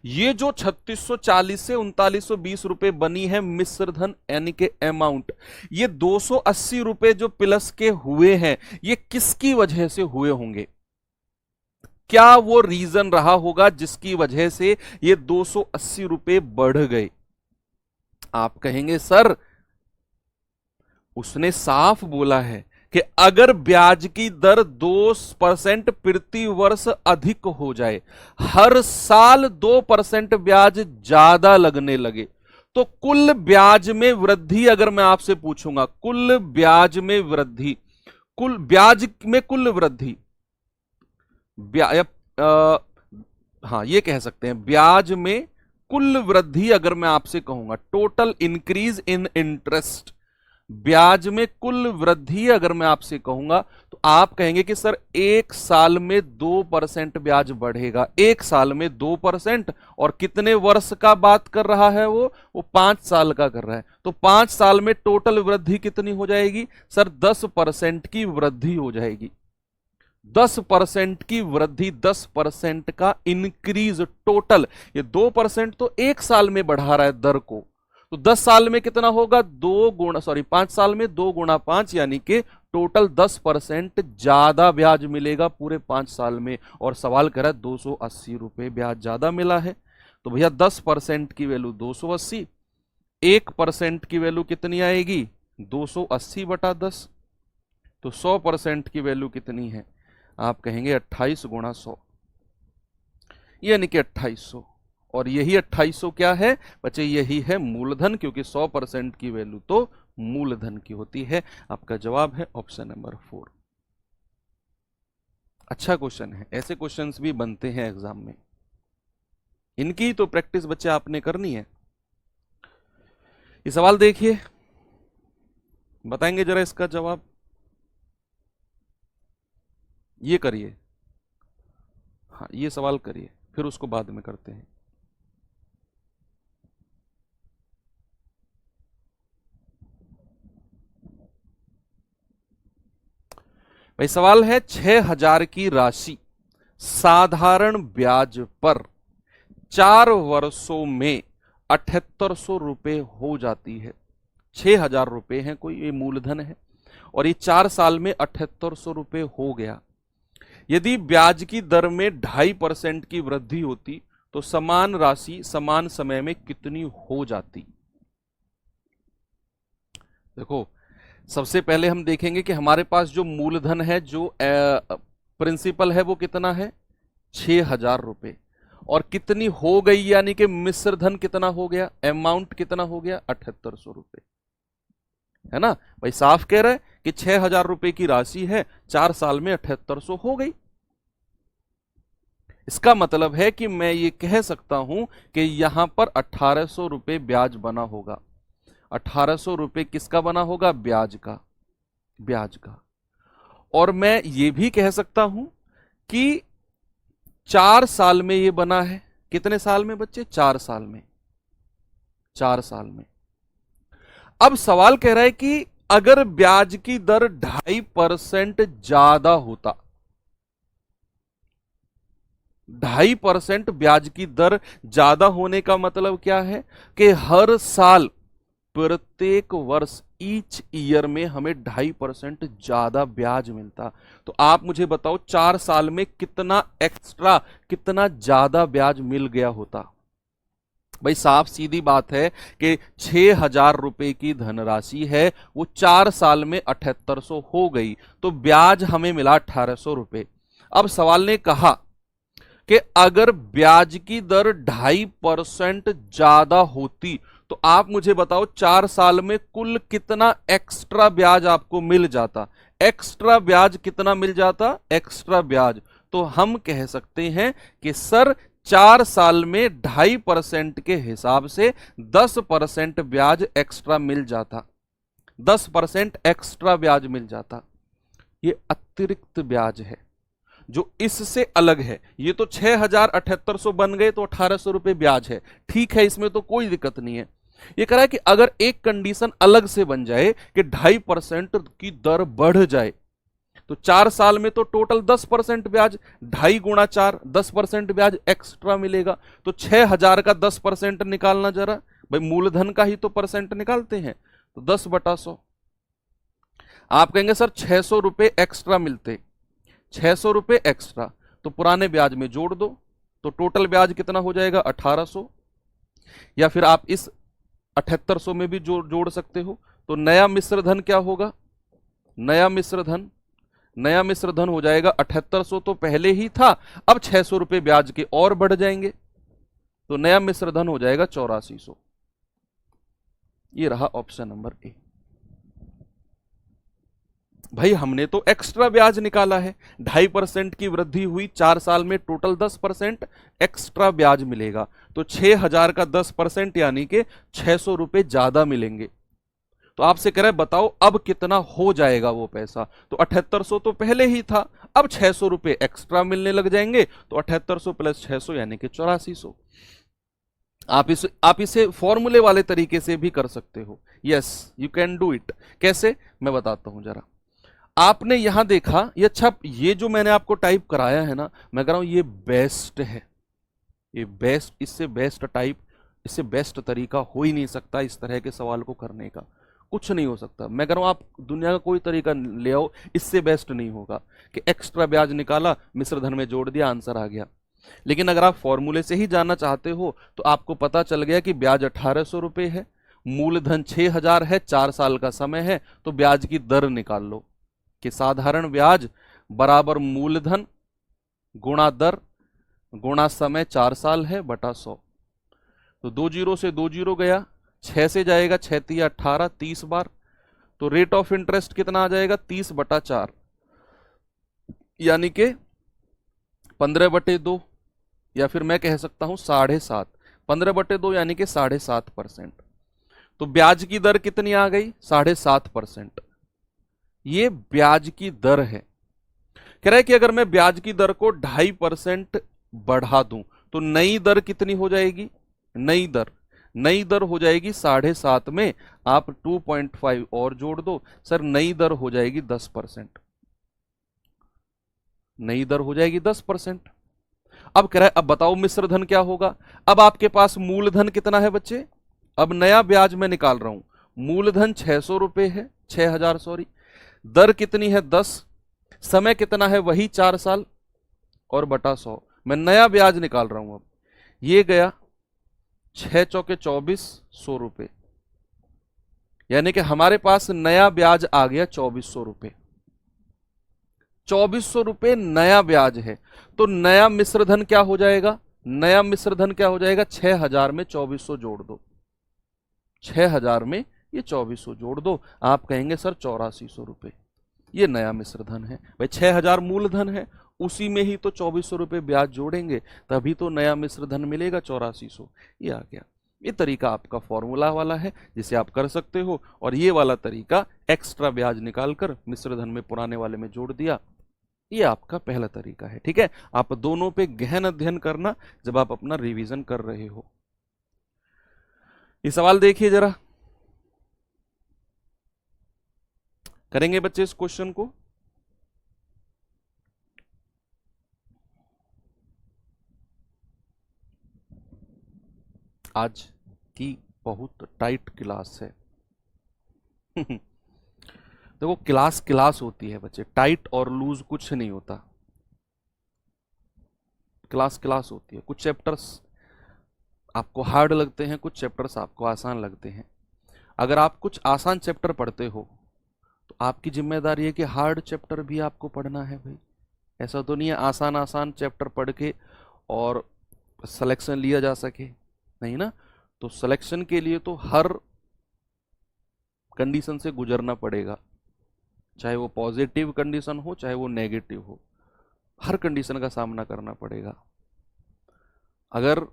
ये जो 3640 से 3920 रुपए बनी है मिश्रधन यानी कि अमाउंट, ये 280 रुपए जो प्लस के हुए हैं ये किसकी वजह से हुए होंगे? क्या वो रीजन रहा होगा जिसकी वजह से ये 280 रुपए बढ़ गए? आप कहेंगे सर उसने साफ बोला है कि अगर ब्याज की दर 2% प्रति वर्ष अधिक हो जाए, हर साल 2% ब्याज ज्यादा लगने लगे, तो कुल ब्याज में वृद्धि, अगर मैं आपसे पूछूंगा कुल ब्याज में वृद्धि, कुल ब्याज में कुल वृद्धि, हाँ ये कह सकते हैं ब्याज में कुल वृद्धि, अगर मैं आपसे कहूंगा टोटल इंक्रीज इन इंटरेस्ट, ब्याज में कुल वृद्धि अगर मैं आपसे कहूंगा तो आप कहेंगे कि सर 1 साल में 2% ब्याज बढ़ेगा, 1 साल में 2%, और कितने वर्ष का बात कर रहा है वो 5 साल का कर रहा है, तो 5 साल में टोटल वृद्धि कितनी हो जाएगी सर? 10% की वृद्धि हो जाएगी, 10% की वृद्धि, 10% का इंक्रीज टोटल। ये 2% तो 1 साल में बढ़ा रहा है दर को, तो 10 साल में कितना होगा? 5 साल में 2 गुणा 5, यानी कि टोटल 10% ज्यादा ब्याज मिलेगा पूरे 5 साल में। और सवाल कर रहा है 280 रुपए ब्याज ज्यादा मिला है, तो भैया 10% की वैल्यू 280, 1% की वैल्यू कितनी आएगी? 280 बटा 10, तो 100% की वैल्यू कितनी है? आप कहेंगे 28 गुणा 100, यानी कि 2800। और यही 2800 क्या है बच्चे, यही है मूलधन, क्योंकि 100% की वैल्यू तो मूलधन की होती है। आपका जवाब है ऑप्शन नंबर 4। अच्छा क्वेश्चन है, ऐसे क्वेश्चंस भी बनते हैं एग्जाम में, इनकी तो प्रैक्टिस बच्चे आपने करनी है। ये सवाल देखिए, बताएंगे जरा इसका जवाब, ये करिए। हाँ ये सवाल करिए, फिर उसको बाद में करते हैं। भाई सवाल है 6000 की राशि साधारण ब्याज पर 4 वर्षों में 7800 रुपए हो जाती है। 6000 रुपए है, कोई ये मूलधन है, और ये 4 साल में 7800 रुपए हो गया। यदि ब्याज की दर में 2.5% की वृद्धि होती तो समान राशि समान समय में कितनी हो जाती। देखो, सबसे पहले हम देखेंगे कि हमारे पास जो मूलधन है, जो प्रिंसिपल है, वो कितना है 6000 रुपए, और कितनी हो गई यानी कि मिश्र धन कितना हो गया, अमाउंट कितना हो गया 7800 रुपए, है ना भाई। साफ कह रहा है कि 6000 रुपए की राशि है, 4 साल में 7800 हो गई। इसका मतलब है कि मैं ये कह सकता हूं कि यहां पर 1800 रुपए ब्याज बना होगा। 1800 रुपए किसका बना होगा, ब्याज का, ब्याज का। और मैं ये भी कह सकता हूं कि 4 साल में ये बना है। कितने साल में बच्चे, 4 साल में, 4 साल में। अब सवाल कह रहा है कि अगर ब्याज की दर 2.5% ज्यादा होता, 2.5% ब्याज की दर ज्यादा होने का मतलब क्या है कि हर साल, प्रत्येक वर्ष, ईच ईयर में हमें 2.5% ज्यादा ब्याज मिलता। तो आप मुझे बताओ 4 साल में कितना एक्स्ट्रा, कितना ज्यादा ब्याज मिल गया होता। भाई साफ सीधी बात है कि 6000 रुपए की धनराशि है, वो 4 साल में 7800 हो गई, तो ब्याज हमें मिला 1800 रुपए। अब सवाल ने कहा कि अगर ब्याज की दर 2.5% ज्यादा होती तो आप मुझे बताओ 4 साल में कुल कितना एक्स्ट्रा ब्याज आपको मिल जाता। एक्स्ट्रा ब्याज कितना मिल जाता, एक्स्ट्रा ब्याज, तो हम कह सकते हैं कि सर 4 साल में 2.5% के हिसाब से 10% ब्याज एक्स्ट्रा मिल जाता, 10% एक्स्ट्रा ब्याज मिल जाता। ये अतिरिक्त ब्याज है जो इससे अलग है। ये तो 6800 बन गए तो 1800 रुपए ब्याज है, ठीक है, इसमें तो कोई दिक्कत नहीं है। ये कह रहा है कि अगर एक कंडीशन अलग से बन जाए कि 2.5% की दर बढ़ जाए, तो 4 साल में तो टोटल 10% ब्याज, 2.5 गुणा 4, 10% ब्याज एक्स्ट्रा मिलेगा। तो 6000 का 10% निकालना जरा, भाई मूलधन का ही तो परसेंट निकालते हैं, तो 10/100। आप कहेंगे सर 600 रुपए एक्स्ट्रा मिलते, 600 रुपए एक्स्ट्रा, तो पुराने ब्याज में जोड़ दो, तो टोटल ब्याज कितना हो जाएगा 1800। या फिर आप इस 7800 में भी जोड़ सकते हो। तो नया मिश्र धन क्या होगा, नया मिश्र धन, नया मिश्र धन हो जाएगा 7800 तो पहले ही था, अब 600 रुपए ब्याज के और बढ़ जाएंगे, तो नया मिश्र धन हो जाएगा 8400। ये रहा ऑप्शन नंबर ए। भाई हमने तो एक्स्ट्रा ब्याज निकाला है, 2.5% की वृद्धि हुई, 4 साल में टोटल 10% एक्स्ट्रा ब्याज मिलेगा, तो 6000 का 10% यानी कि 600 रुपए ज्यादा मिलेंगे। तो आपसे कह रहा है बताओ अब कितना हो जाएगा वो पैसा, तो 7800 तो पहले ही था, अब 600 रुपए एक्स्ट्रा मिलने लग जाएंगे, तो 7800 प्लस 600 यानी कि 8400। आप इसे फॉर्मूले वाले तरीके से भी कर सकते हो। Yes you can do it. कैसे, मैं बताता हूं जरा। आपने यहां देखा, ये अच्छा, ये जो मैंने आपको टाइप कराया है ना, मैं कह रहा हूं ये बेस्ट है, ये बेस्ट, इससे बेस्ट टाइप, इससे बेस्ट तरीका हो ही नहीं सकता इस तरह के सवाल को करने का, कुछ नहीं हो सकता। मैं कह रहा हूं आप दुनिया का कोई तरीका ले आओ, इससे बेस्ट नहीं होगा कि एक्स्ट्रा ब्याज निकाला, मिश्र धन में जोड़ दिया, आंसर आ गया। लेकिन अगर आप फॉर्मूले से ही जानना चाहते हो तो आपको पता चल गया कि ब्याज 1800 रुपए है, मूलधन 6000 है, 4 साल का समय है, तो ब्याज की दर निकाल लो कि साधारण ब्याज बराबर मूलधन गुणा दर, गुणा समय 4 साल है बटा 100। तो 2 जीरो से 2 जीरो गया, 6 से जाएगा, 6 तिया 18, 30 बार। तो रेट ऑफ इंटरेस्ट कितना आ जाएगा, 30/4, यानी कि 15/2, या फिर मैं कह सकता हूं 7.5। 15/2 यानी कि 7.5%। तो ब्याज की दर कितनी आ गई, 7.5%। ये ब्याज की दर है। कह रहा है कि अगर मैं ब्याज की दर को 2.5% बढ़ा दूं तो नई दर कितनी हो जाएगी, नई दर हो जाएगी 7.5 में आप 2.5 और जोड़ दो, सर नई दर हो जाएगी 10%। नई दर हो जाएगी 10%। अब कह रहा है अब बताओ मिश्र धन क्या होगा। अब आपके पास मूलधन कितना है बच्चे, अब नया ब्याज मैं निकाल रहा हूं, मूलधन 600 रुपए है, 6000 सॉरी, दर कितनी है 10, समय कितना है वही 4 साल और बटा 100। मैं नया ब्याज निकाल रहा हूं। अब ये गया 6 चौके 24, 100 रुपए, यानी कि हमारे पास नया ब्याज आ गया 2400 रुपए। 2400 रुपए नया ब्याज है। तो नया मिश्रधन क्या हो जाएगा, नया मिश्रधन क्या हो जाएगा, 6000 में 2400 जोड़ दो, 6000 में ये 2400 जोड़ दो, आप कहेंगे सर 8400 रुपए। ये नया मिश्रधन है भाई, 6000 मूलधन है, उसी में ही तो 2400 रुपए ब्याज जोड़ेंगे, तभी तो नया मिश्रधन मिलेगा 8400। ये आ गया। ये तरीका आपका फॉर्मूला वाला है जिसे आप कर सकते हो, और ये वाला तरीका एक्स्ट्रा ब्याज निकालकर मिश्रधन में पुराने वाले में जोड़ दिया, ये आपका पहला तरीका है। ठीक है, आप दोनों पे गहन अध्ययन करना जब आप अपना रिवीजन कर रहे हो। ये सवाल देखिए जरा, करेंगे बच्चे इस क्वेश्चन को। आज की बहुत टाइट क्लास है। देखो क्लास क्लास होती है बच्चे, टाइट और लूज कुछ नहीं होता। क्लास क्लास होती है, कुछ चैप्टर्स आपको हार्ड लगते हैं, कुछ चैप्टर्स आपको आसान लगते हैं। अगर आप कुछ आसान चैप्टर पढ़ते हो तो आपकी जिम्मेदारी है कि हार्ड चैप्टर भी आपको पढ़ना है भाई। ऐसा तो नहीं है आसान आसान चैप्टर पढ़ के और सिलेक्शन लिया जा सके, नहीं ना। तो सिलेक्शन के लिए तो हर कंडीशन से गुजरना पड़ेगा, चाहे वो पॉजिटिव कंडीशन हो चाहे वो नेगेटिव हो, हर कंडीशन का सामना करना पड़ेगा। अगर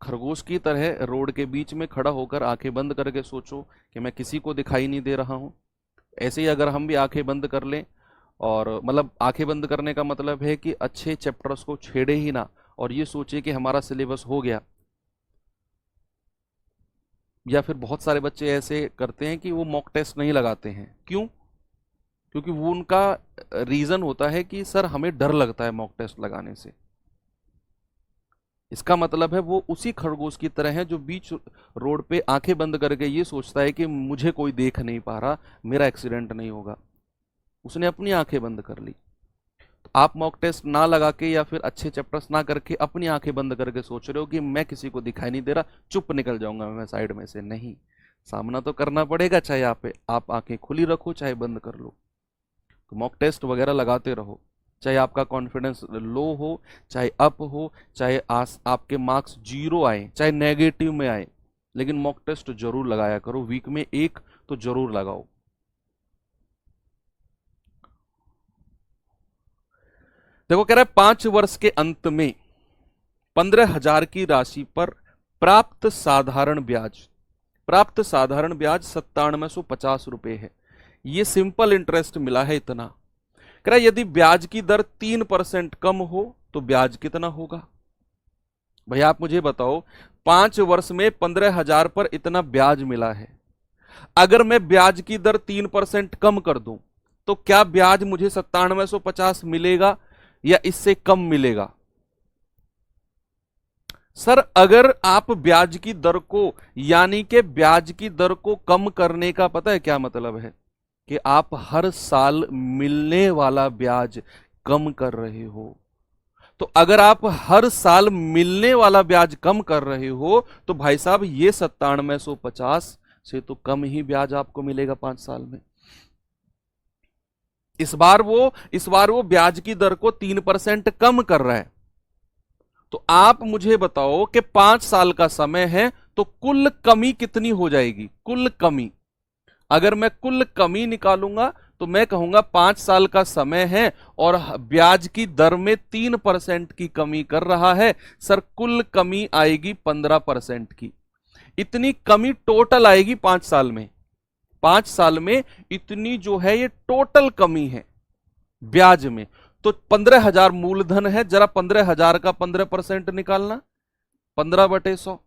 खरगोश की तरह रोड के बीच में खड़ा होकर आंखें बंद करके सोचो कि मैं किसी को दिखाई नहीं दे रहा हूं, ऐसे ही अगर हम भी आंखें बंद कर लें, और मतलब आंखें बंद करने का मतलब है कि अच्छे चैप्टर्स को छेड़े ही ना और ये सोचे कि हमारा सिलेबस हो गया। या फिर बहुत सारे बच्चे ऐसे करते हैं कि वो मॉक टेस्ट नहीं लगाते हैं, क्यों, क्योंकि वो उनका रीजन होता है कि सर हमें डर लगता है मॉक टेस्ट लगाने से। इसका मतलब है वो उसी खरगोश की तरह है जो बीच रोड पे आंखें बंद करके ये सोचता है कि मुझे कोई देख नहीं पा रहा, मेरा एक्सीडेंट नहीं होगा, उसने अपनी आंखें बंद कर ली। तो आप मॉक टेस्ट ना लगा के या फिर अच्छे चैप्टर्स ना करके अपनी आंखें बंद करके सोच रहे हो कि मैं किसी को दिखाई नहीं दे रहा, चुप निकल जाऊंगा मैं साइड में से, नहीं, सामना तो करना पड़ेगा, चाहे आप आंखें खुली रखो चाहे बंद कर लो। तो मॉक टेस्ट वगैरह लगाते रहो, चाहे आपका कॉन्फिडेंस लो हो चाहे अप हो, चाहे आपके मार्क्स 0 आए चाहे नेगेटिव में आए, लेकिन मॉक टेस्ट जरूर लगाया करो, वीक में एक तो जरूर लगाओ। देखो कह रहा है 5 वर्ष के अंत में 15,000 की राशि पर प्राप्त साधारण ब्याज 97,50 रुपए है। ये सिंपल इंटरेस्ट मिला है इतना। कह रहा है यदि ब्याज की दर 3% कम हो तो ब्याज कितना होगा। भैया आप मुझे बताओ, 5 वर्ष में 15,000 पर इतना ब्याज मिला है, अगर मैं ब्याज की दर 3% कम कर दूं तो क्या ब्याज मुझे 9750 मिलेगा या इससे कम मिलेगा। सर अगर आप ब्याज की दर को, यानी कि ब्याज की दर को कम करने का पता है क्या मतलब है, कि आप हर साल मिलने वाला ब्याज कम कर रहे हो। तो अगर आप हर साल मिलने वाला ब्याज कम कर रहे हो तो भाई साहब ये 9750 से तो कम ही ब्याज आपको मिलेगा 5 साल में। इस बार वो ब्याज की दर को 3% कम कर रहा है, तो आप मुझे बताओ कि 5 साल का समय है तो कुल कमी कितनी हो जाएगी? कुल कमी, अगर मैं कुल कमी निकालूंगा तो मैं कहूंगा 5 साल का समय है और ब्याज की दर में 3% की कमी कर रहा है, सर कुल कमी आएगी 15% की। इतनी कमी टोटल आएगी 5 साल में। 5 साल में इतनी जो है ये टोटल कमी है ब्याज में। तो 15,000 मूलधन है, जरा 15,000 का 15% निकालना, 15/100।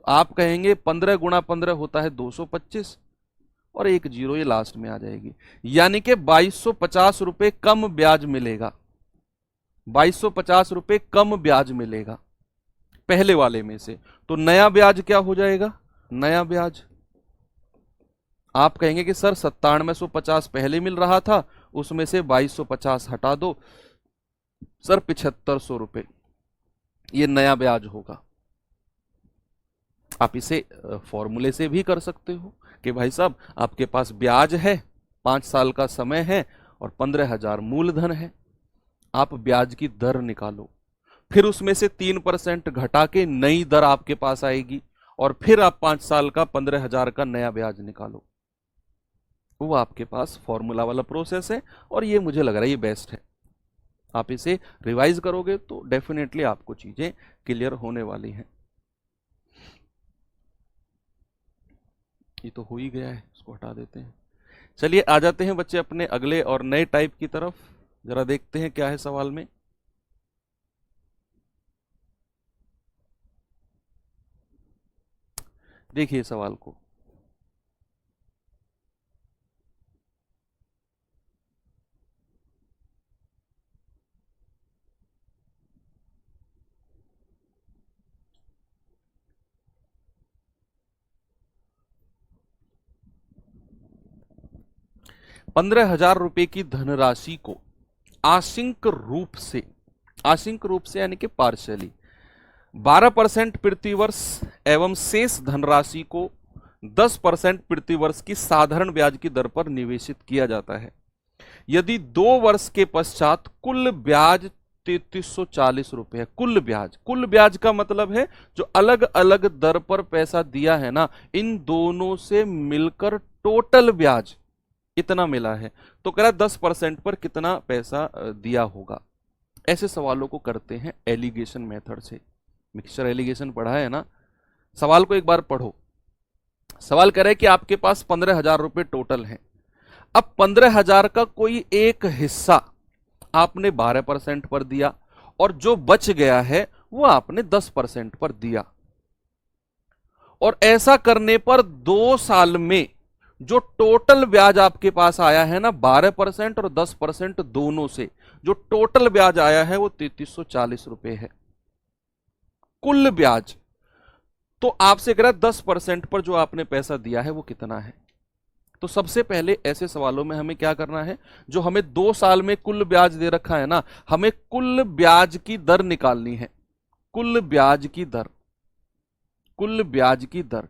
आप कहेंगे 15 गुणा 15 होता है 225 और एक जीरो ये लास्ट में आ जाएगी, यानी कि 2250 रुपए कम ब्याज मिलेगा। 2250 रुपए कम ब्याज मिलेगा पहले वाले में से। तो नया ब्याज क्या हो जाएगा? नया ब्याज आप कहेंगे कि सर 9750 पहले मिल रहा था, उसमें से 2250 हटा दो, सर 7500 रुपए ये नया ब्याज होगा। आप इसे फॉर्मूले से भी कर सकते हो कि भाई साहब आपके पास ब्याज है, 5 साल का समय है और 15,000 मूलधन है, आप ब्याज की दर निकालो, फिर उसमें से 3% घटा के नई दर आपके पास आएगी और फिर आप 5 साल का 15,000 का नया ब्याज निकालो। वो आपके पास फॉर्मूला वाला प्रोसेस है और ये मुझे लग रहा है ये बेस्ट है। आप इसे रिवाइज करोगे तो डेफिनेटली आपको चीजें क्लियर होने वाली हैं। ये तो हो ही गया है, इसको हटा देते हैं। चलिए आ जाते हैं बच्चे अपने अगले और नए टाइप की तरफ, जरा देखते हैं क्या है सवाल में। देखिए सवाल को, ₹15,000 की धनराशि को आंशिक रूप से यानी कि पार्शियली 12% प्रति वर्ष एवं शेष धनराशि को 10% प्रति वर्ष की साधारण ब्याज की दर पर निवेशित किया जाता है। यदि 2 वर्ष के पश्चात कुल ब्याज 3340 रुपए है। कुल ब्याज का मतलब है जो अलग अलग दर पर पैसा दिया है ना, इन दोनों से मिलकर टोटल ब्याज इतना मिला है। तो कह रहा 10% पर कितना पैसा दिया होगा। ऐसे सवालों को करते हैं एलिगेशन मेथड से। मिक्सचर एलिगेशन पढ़ा है ना, सवाल को एक बार पढ़ो। सवाल कह रहा है कि आपके पास 15,000 रुपए टोटल है। अब 15,000 का कोई एक हिस्सा आपने 12% पर दिया और जो बच गया है वो आपने 10% पर दिया। और ऐसा करने पर 2 साल में जो टोटल ब्याज आपके पास आया है ना, 12% और 10% दोनों से जो टोटल ब्याज आया है वो 3340 रुपए है कुल ब्याज। तो आपसे कह रहा है 10% पर जो आपने पैसा दिया है वो कितना है। तो सबसे पहले ऐसे सवालों में हमें क्या करना है, जो हमें 2 साल में कुल ब्याज दे रखा है ना, हमें कुल ब्याज की दर निकालनी है। कुल ब्याज की दर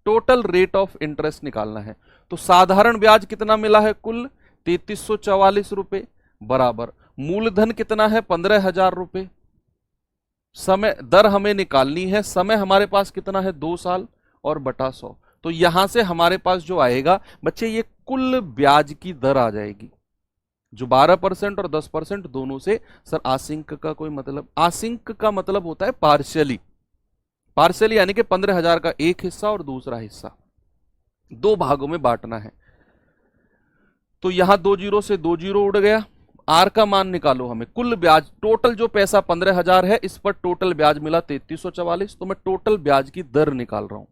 टोटल रेट ऑफ इंटरेस्ट निकालना है। तो साधारण ब्याज कितना मिला है? कुल 3344 रुपए बराबर मूलधन कितना है? 15,000 रुपए। समय दर हमें निकालनी है, समय हमारे पास कितना है? 2 साल और बटा 100। तो यहां से हमारे पास जो आएगा बच्चे ये कुल ब्याज की दर आ जाएगी, जो 12% और 10% दोनों से। सर आंशिक का कोई मतलब? आंशिक का मतलब होता है पार्शियली यानी कि 15,000 का एक हिस्सा और दूसरा हिस्सा 2 भागों में बांटना है। तो यहां 2 जीरो से 2 जीरो उड़ गया। आर का मान निकालो हमें। कुल ब्याज टोटल जो पैसा 15,000 है इस पर टोटल ब्याज मिला 3344। तो मैं टोटल ब्याज की दर निकाल रहा हूं।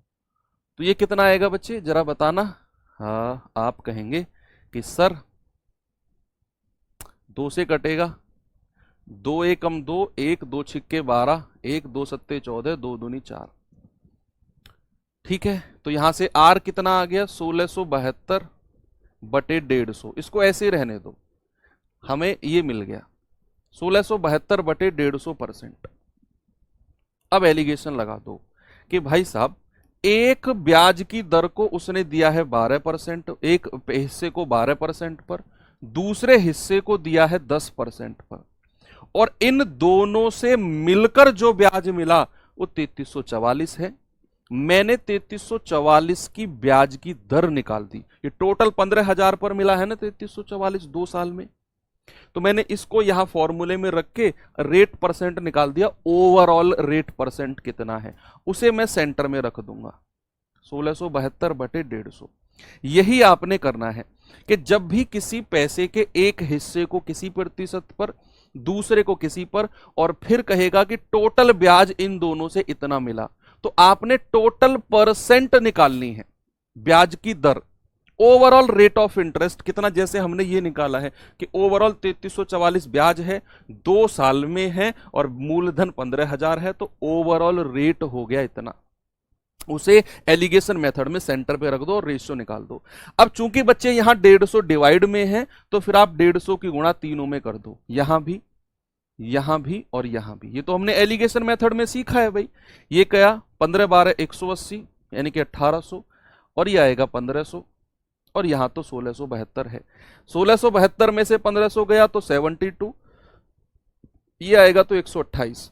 तो ये कितना आएगा बच्चे जरा बताना। हाँ आप कहेंगे कि सर 2 से कटेगा, 2 एकम 2, 1 2 छिक्के 12, 1 2 सत्ते 14, 2 दूनी 4। ठीक है, तो यहां से आर कितना आ गया? 1672 बटे 150। इसको ऐसे ही रहने दो, हमें ये मिल गया 1672 बटे 150%। अब एलिगेशन लगा दो कि भाई साहब एक ब्याज की दर को उसने दिया है 12%, एक हिस्से को 12% पर, दूसरे हिस्से को दिया है 10% पर। और इन दोनों से मिलकर जो ब्याज मिला वो 3344 है। मैंने 3344 की ब्याज की दर निकाल दी। ये टोटल 15,000 पर मिला है ना 3344 2 साल में, तो मैंने इसको यहां फॉर्मूले में रख के रेट परसेंट निकाल दिया। ओवरऑल रेट परसेंट कितना है उसे मैं सेंटर में रख दूंगा, 1672 बटे 150। यही आपने करना है कि जब भी किसी पैसे के एक हिस्से को किसी प्रतिशत पर, दूसरे को किसी पर, और फिर कहेगा कि टोटल ब्याज इन दोनों से इतना मिला, तो आपने टोटल परसेंट निकालनी है, ब्याज की दर, ओवरऑल रेट ऑफ इंटरेस्ट कितना। जैसे हमने ये निकाला है कि ओवरऑल 3344 ब्याज है, 2 साल में है और मूलधन 15,000 है, तो ओवरऑल रेट हो गया इतना। उसे एलिगेशन मेथड में सेंटर पे रख दो और रेशियो निकाल दो। अब चूंकि बच्चे यहां 150 डिवाइड में है, तो फिर आप 150 की गुणा तीनों में कर दो, यहां भी, यहां भी और यहां भी। ये तो हमने एलिगेशन मेथड में सीखा है भाई। ये क्या 15 12 180 यानी कि 1800, और ये आएगा 1500, और यहां तो 1672 है। 1672 में से 1500 गया तो 72, ये आएगा तो 128।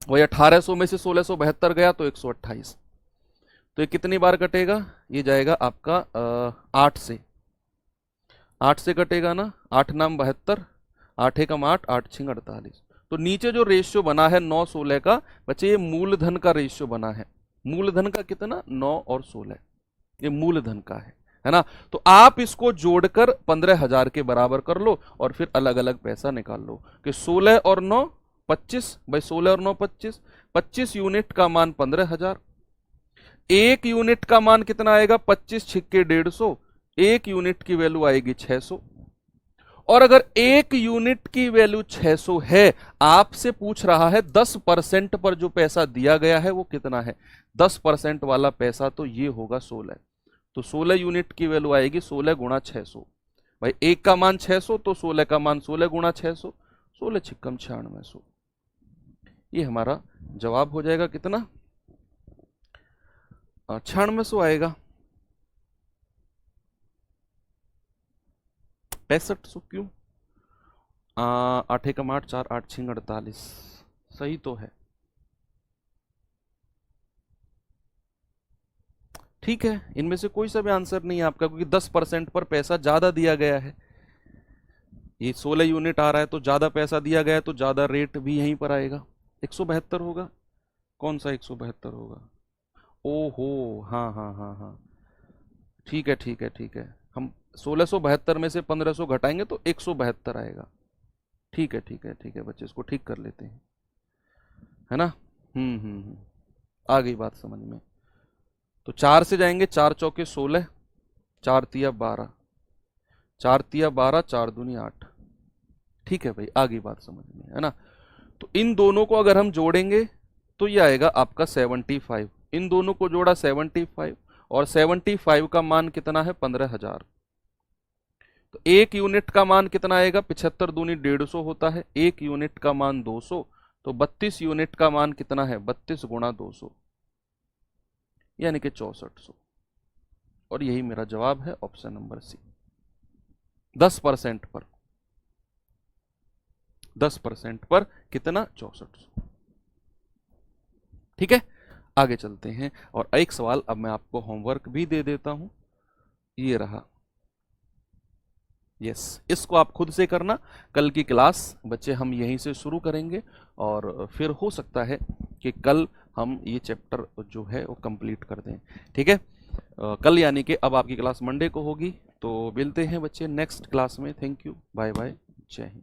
वही 1800 में से 1672 गया तो 128। तो ये कितनी बार कटेगा, ये जाएगा आपका 8 से, 8 से कटेगा ना, 8 नाम 72, 8 एकम 8, 8 छिंग 48। तो नीचे जो रेशियो बना है 9 16 का, बच्चे ये मूलधन का रेशियो बना है। मूलधन का कितना, 9 और 16, ये मूलधन का है ना। तो आप इसको जोड़कर 15,000 के बराबर कर लो और फिर अलग अलग पैसा निकाल लो कि 16 और 9 25, भाई 16 और 9 25, 25 यूनिट का मान 15,000। एक यूनिट का मान कितना आएगा, 25 छिक्के 150, एक यूनिट की वैल्यू आएगी 600। और अगर एक यूनिट की वैल्यू 600 है, आपसे पूछ रहा है 10% पर जो पैसा दिया गया है वो कितना है, 10% वाला पैसा तो ये होगा 16। तो 16 यूनिट की वैल्यू आएगी 16 गुणा 600। भाई एक का मान 600 तो 16 का मान 16 गुणा 600, 16 छिक्कम 9600। ये हमारा जवाब हो जाएगा कितना, 9600 आएगा। 6500 क्यों, 8 एकम 8 4 8 छिंग 48, सही तो है। ठीक है, इनमें से कोई सा भी आंसर नहीं है आपका, क्योंकि 10% पर पैसा ज्यादा दिया गया है। ये 16 यूनिट आ रहा है तो ज्यादा पैसा दिया गया है, तो ज्यादा रेट भी यहीं पर आएगा। 172 होगा, कौन सा 172 होगा, ओहो हाँ हाँ हाँ हाँ, ठीक है ठीक है ठीक है। हम 1672 में से 1500 घटाएंगे तो 172 आएगा। ठीक है ठीक है ठीक है बच्चे, इसको ठीक कर लेते हैं, है ना। आ गई बात समझ में। तो 4 से जाएंगे, 4 चौके 16, 4 तिया 12, 4 तिया 12, 4 दूनी 8। ठीक है भाई, आ गई बात समझ में, है ना। तो इन दोनों को अगर हम जोड़ेंगे तो ये आएगा आपका 75। इन दोनों को जोड़ा 75, और 75 का मान कितना है 15,000। तो एक यूनिट का मान कितना आएगा, 75 दूनी 150 होता है, एक यूनिट का मान 200, तो 32 यूनिट का मान कितना है, 32 गुणा 200 यानी कि 6400। और यही मेरा जवाब है, ऑप्शन नंबर सी। 10% पर, 10% पर कितना, 6400। ठीक है, आगे चलते हैं। और एक सवाल अब मैं आपको होमवर्क भी दे देता हूं, ये रहा। यस, इसको आप खुद से करना। कल की क्लास बच्चे हम यहीं से शुरू करेंगे, और फिर हो सकता है कि कल हम ये चैप्टर जो है वो कंप्लीट कर दें। ठीक है, कल यानी कि अब आपकी क्लास मंडे को होगी। तो मिलते हैं बच्चे नेक्स्ट क्लास में। थैंक यू, बाय बाय, जय हिंद।